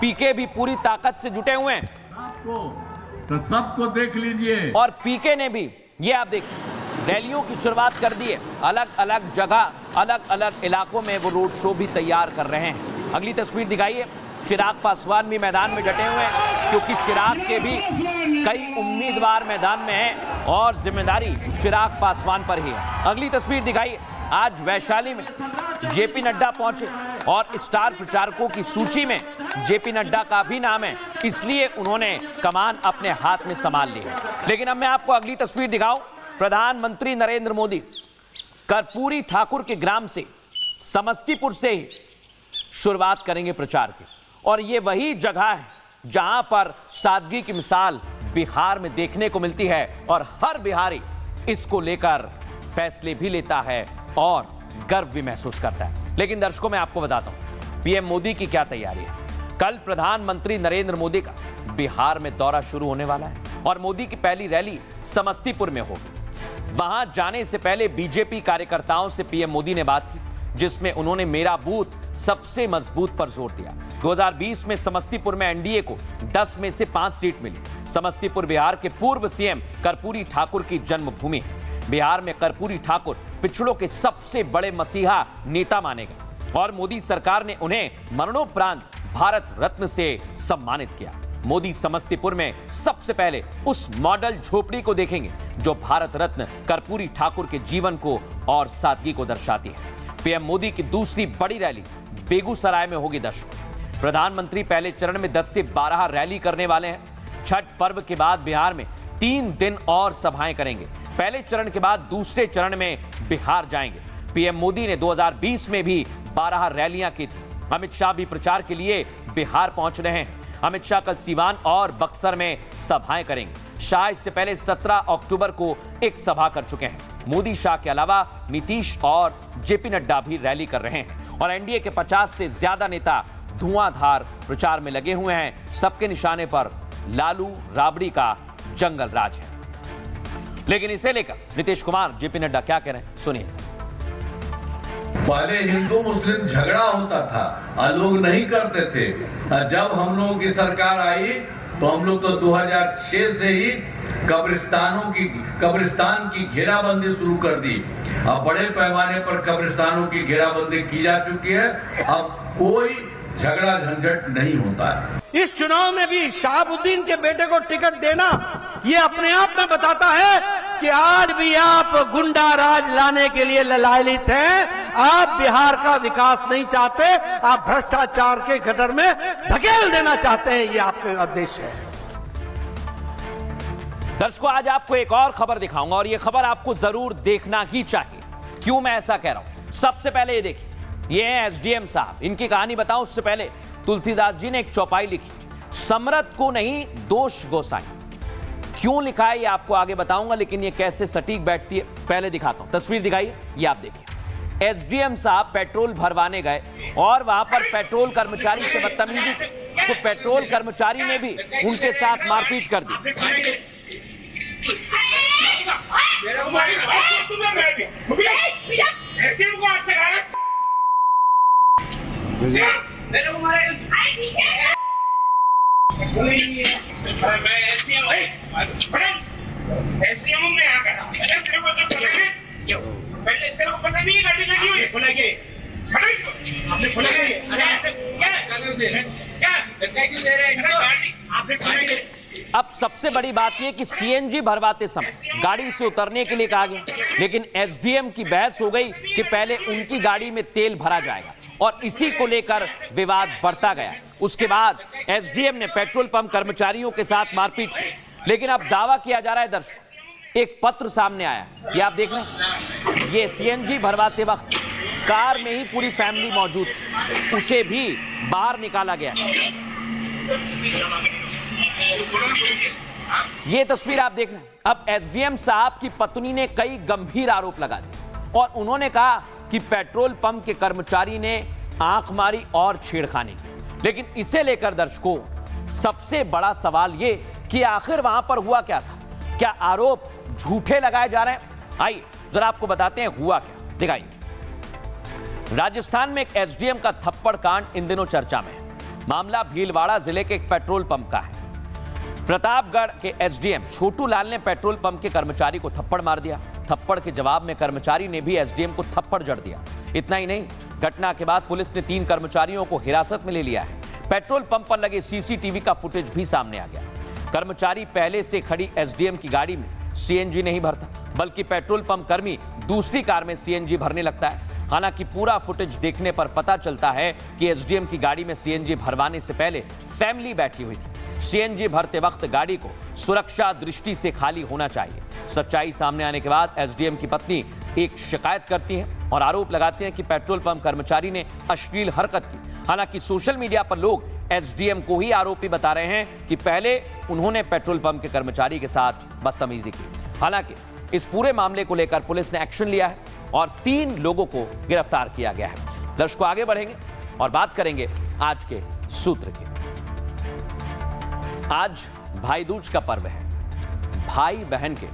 [SPEAKER 3] पीके भी पूरी ताकत से जुटे हुए हैं।
[SPEAKER 2] तो सबको देख लीजिए।
[SPEAKER 3] और पीके ने भी, ये आप देखिए, रैलियों की शुरुआत कर दी है। अलग अलग जगह, अलग अलग इलाकों में वो रोड शो भी तैयार कर रहे हैं। अगली तस्वीर दिखाइए। चिराग पासवान भी मैदान में डटे हुए हैं, क्योंकि चिराग के भी कई उम्मीदवार मैदान में हैं और जिम्मेदारी चिराग पासवान पर ही है। अगली तस्वीर दिखाइए। आज वैशाली में जेपी नड्डा पहुंचे और स्टार प्रचारकों की सूची में जेपी नड्डा का भी नाम है, इसलिए उन्होंने कमान अपने हाथ में संभाल ली है। लेकिन अब मैं आपको अगली तस्वीर दिखाऊं। प्रधानमंत्री नरेंद्र मोदी कर्पूरी ठाकुर के ग्राम से, समस्तीपुर से ही शुरुआत करेंगे प्रचार की। और ये वही जगह है जहां पर सादगी की मिसाल बिहार में देखने को मिलती है और हर बिहारी इसको लेकर फैसले भी लेता है और गर्व भी महसूस करता है। लेकिन दर्शकों मैं आपको बताता हूं पीएम मोदी की क्या तैयारी है। कल प्रधानमंत्री नरेंद्र मोदी का बिहार में दौरा शुरू होने वाला है और मोदी की पहली रैली समस्तीपुर में होगी। वहां जाने से पहले बीजेपी कार्यकर्ताओं से पीएम मोदी ने बात की, जिसमें उन्होंने मेरा बूथ सबसे मजबूत पर जोर दिया। 2020 में समस्तीपुर में एनडीए को 10 में से 5 सीट मिली। समस्तीपुर बिहार के पूर्व सीएम कर्पूरी ठाकुर की जन्मभूमि है। बिहार में कर्पूरी ठाकुर पिछड़ों के सबसे बड़े मसीहा नेता माने गए और मोदी सरकार ने उन्हें मरणोपरांत भारत रत्न से सम्मानित किया। मोदी समस्तीपुर में सबसे पहले उस मॉडल झोपड़ी को देखेंगे जो भारत रत्न कर्पूरी ठाकुर के जीवन को और सादगी को दर्शाती है। पीएम मोदी की दूसरी बड़ी रैली बेगूसराय में होगी। दर्शकों, प्रधानमंत्री पहले चरण में 10 से 12 रैली करने वाले हैं। छठ पर्व के बाद बिहार में 3 दिन और सभाएं करेंगे। पहले चरण के बाद दूसरे चरण में बिहार जाएंगे। पीएम मोदी ने 2020 में भी 12 रैलियां की थी। अमित शाह भी प्रचार के लिए बिहार पहुंच रहे हैं। अमित शाह कल सीवान और बक्सर में सभाएं करेंगे। शाह इससे पहले 17 अक्टूबर को एक सभा कर चुके हैं। मोदी, शाह के अलावा नीतीश और जेपी नड्डा भी रैली कर रहे हैं और एनडीए के 50 से ज्यादा नेता धुआंधार प्रचार में लगे हुए हैं। सबके निशाने पर लालू राबड़ी का जंगल राज है। लेकिन इसे लेकर नीतीश कुमार, जेपी नड्डा क्या कह रहे हैं, सुनिए सर।
[SPEAKER 2] पहले हिंदू मुस्लिम झगड़ा होता था, लोग नहीं करते थे। जब हम लोगों की सरकार आई तो हम लोग तो 2006 से ही कब्रिस्तान की घेराबंदी शुरू कर दी। अब बड़े पैमाने पर कब्रिस्तानों की घेराबंदी की जा चुकी है। अब कोई झगड़ा झंझट नहीं होता है।
[SPEAKER 12] इस चुनाव में भी शहाबुद्दीन के बेटे को टिकट देना ये अपने आप में बताता है कि आज भी आप गुंडा राज लाने के लिए ललायित हैं। आप बिहार का विकास नहीं चाहते, आप भ्रष्टाचार के गटर में धकेल देना चाहते हैं। ये आपका उद्देश्य है।
[SPEAKER 3] दर्शकों, आज आपको एक और खबर दिखाऊंगा और यह खबर आपको जरूर देखना ही चाहिए। क्यों मैं ऐसा कह रहा हूं, सबसे पहले ये देखिए, ये हैं एसडीएम साहब। इनकी कहानी बताऊं उससे पहले तुलसीदास जी ने एक चौपाई लिखी, समरथ को नहीं दोष गोसाई। क्यों लिखा है ये आपको आगे बताऊंगा, लेकिन ये कैसे सटीक बैठती है पहले दिखाता हूं। तस्वीर दिखाइए, ये आप देखिए। एसडीएम साहब पेट्रोल भरवाने गए और वहां पर पेट्रोल कर्मचारी से बदतमीजी की, तो पेट्रोल कर्मचारी ने भी उनके साथ मारपीट कर दी। अब सबसे बड़ी बात यह कि सीएनजी भरवाते समय गाड़ी से उतरने के लिए कहा गया, लेकिन एसडीएम की बहस हो गई कि पहले उनकी गाड़ी में तेल भरा जाएगा और इसी को लेकर विवाद बढ़ता गया उसके बाद एसडीएम ने पेट्रोल पंप कर्मचारियों के साथ मारपीट की। लेकिन अब दावा किया जा रहा है दर्शकों, एक पत्र सामने आया, ये आप देख रहे हैं, ये सीएनजी भरवाते वक्त कार में ही पूरी फैमिली मौजूद थी, उसे भी बाहर निकाला गया। ये तस्वीर आप देख रहे हैं। अब एसडीएम साहब की पत्नी ने कई गंभीर आरोप लगा दिए और उन्होंने कहा कि पेट्रोल पंप के कर्मचारी ने आंख मारी और छेड़खानी की। लेकिन इसे लेकर दर्शकों सबसे बड़ा सवाल ये कि आखिर वहां पर हुआ क्या था, क्या आरोप झूठे लगाए जा रहे हैं? आइए जरा आपको बताते हैं हुआ क्या, दिखाइए। राजस्थान में एक एसडीएम का थप्पड़ कांड इन दिनों चर्चा में है। मामला भीलवाड़ा जिले के एक पेट्रोल पंप का है। प्रतापगढ़ के एसडीएम छोटू लाल ने पेट्रोल पंप के कर्मचारी को थप्पड़ मार दिया। थप्पड़ के जवाब में कर्मचारी ने भी एसडीएम को थप्पड़ जड़ दिया। इतना ही नहीं, घटना के बाद पुलिस ने 3 कर्मचारियों को हिरासत में ले लिया है। पेट्रोल पंप पर लगे सीसीटीवी का फुटेज भी सामने आ गया। कर्मचारी पहले से खड़ी एसडीएम की गाड़ी में सीएनजी नहीं भरता, बल्कि पेट्रोल पंप कर्मी दूसरी कार में सीएनजी भरने लगता है। हालांकि पूरा फुटेज देखने पर पता चलता है कि एसडीएम की गाड़ी में सीएनजी भरवाने से पहले फैमिली बैठी हुई थी। सीएनजी भरते वक्त गाड़ी को सुरक्षा दृष्टि से खाली होना चाहिए। सच्चाई सामने आने के बाद एसडीएम की पत्नी एक शिकायत करती है और आरोप लगाते हैं कि पेट्रोल पंप कर्मचारी ने अश्लील हरकत की। हालांकि सोशल मीडिया पर लोग एसडीएम को ही आरोपी बता रहे हैं कि पहले उन्होंने पेट्रोल पंप के कर्मचारी के साथ बदतमीजी की। हालांकि इस पूरे मामले को लेकर पुलिस ने एक्शन लिया है और 3 लोगों को गिरफ्तार किया गया है। दर्शकों आगे बढ़ेंगे और बात करेंगे आज के सूत्र की। आज भाई दूज का पर्व है। भाई बहन के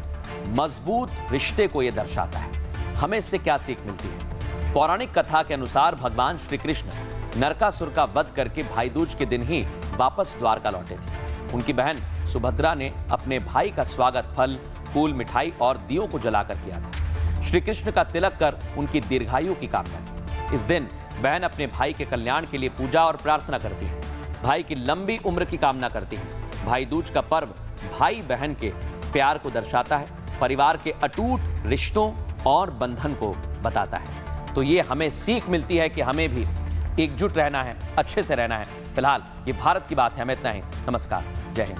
[SPEAKER 3] मजबूत रिश्ते को यह दर्शाता है। हमें इससे क्या सीख मिलती है? पौराणिक कथा के अनुसार भगवान श्री कृष्ण नरकासुर का वध करके भाई दूज के दिन ही वापस द्वारका लौटे थे। उनकी बहन सुभद्रा ने अपने भाई का स्वागत फल, फूल, मिठाई और दियों को जलाकर किया था। श्री कृष्ण का तिलक कर उनकी दीर्घायु की कामना की। इस दिन बहन अपने भाई के कल्याण के लिए पूजा और प्रार्थना करती है, भाई की लंबी उम्र की कामना करती है। भाई दूज का पर्व भाई बहन के प्यार को दर्शाता है, परिवार के अटूट रिश्तों और बंधन को बताता है। तो ये हमें सीख मिलती है कि हमें भी एकजुट रहना है, अच्छे से रहना है। फिलहाल ये भारत की बात है। हमें इतना ही। नमस्कार, जय हिंद।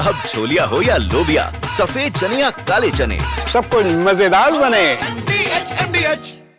[SPEAKER 4] अब छोलिया हो या लोबिया, सफेद चने या काले चने,
[SPEAKER 13] सब कुछ मजेदार बने।
[SPEAKER 4] MDH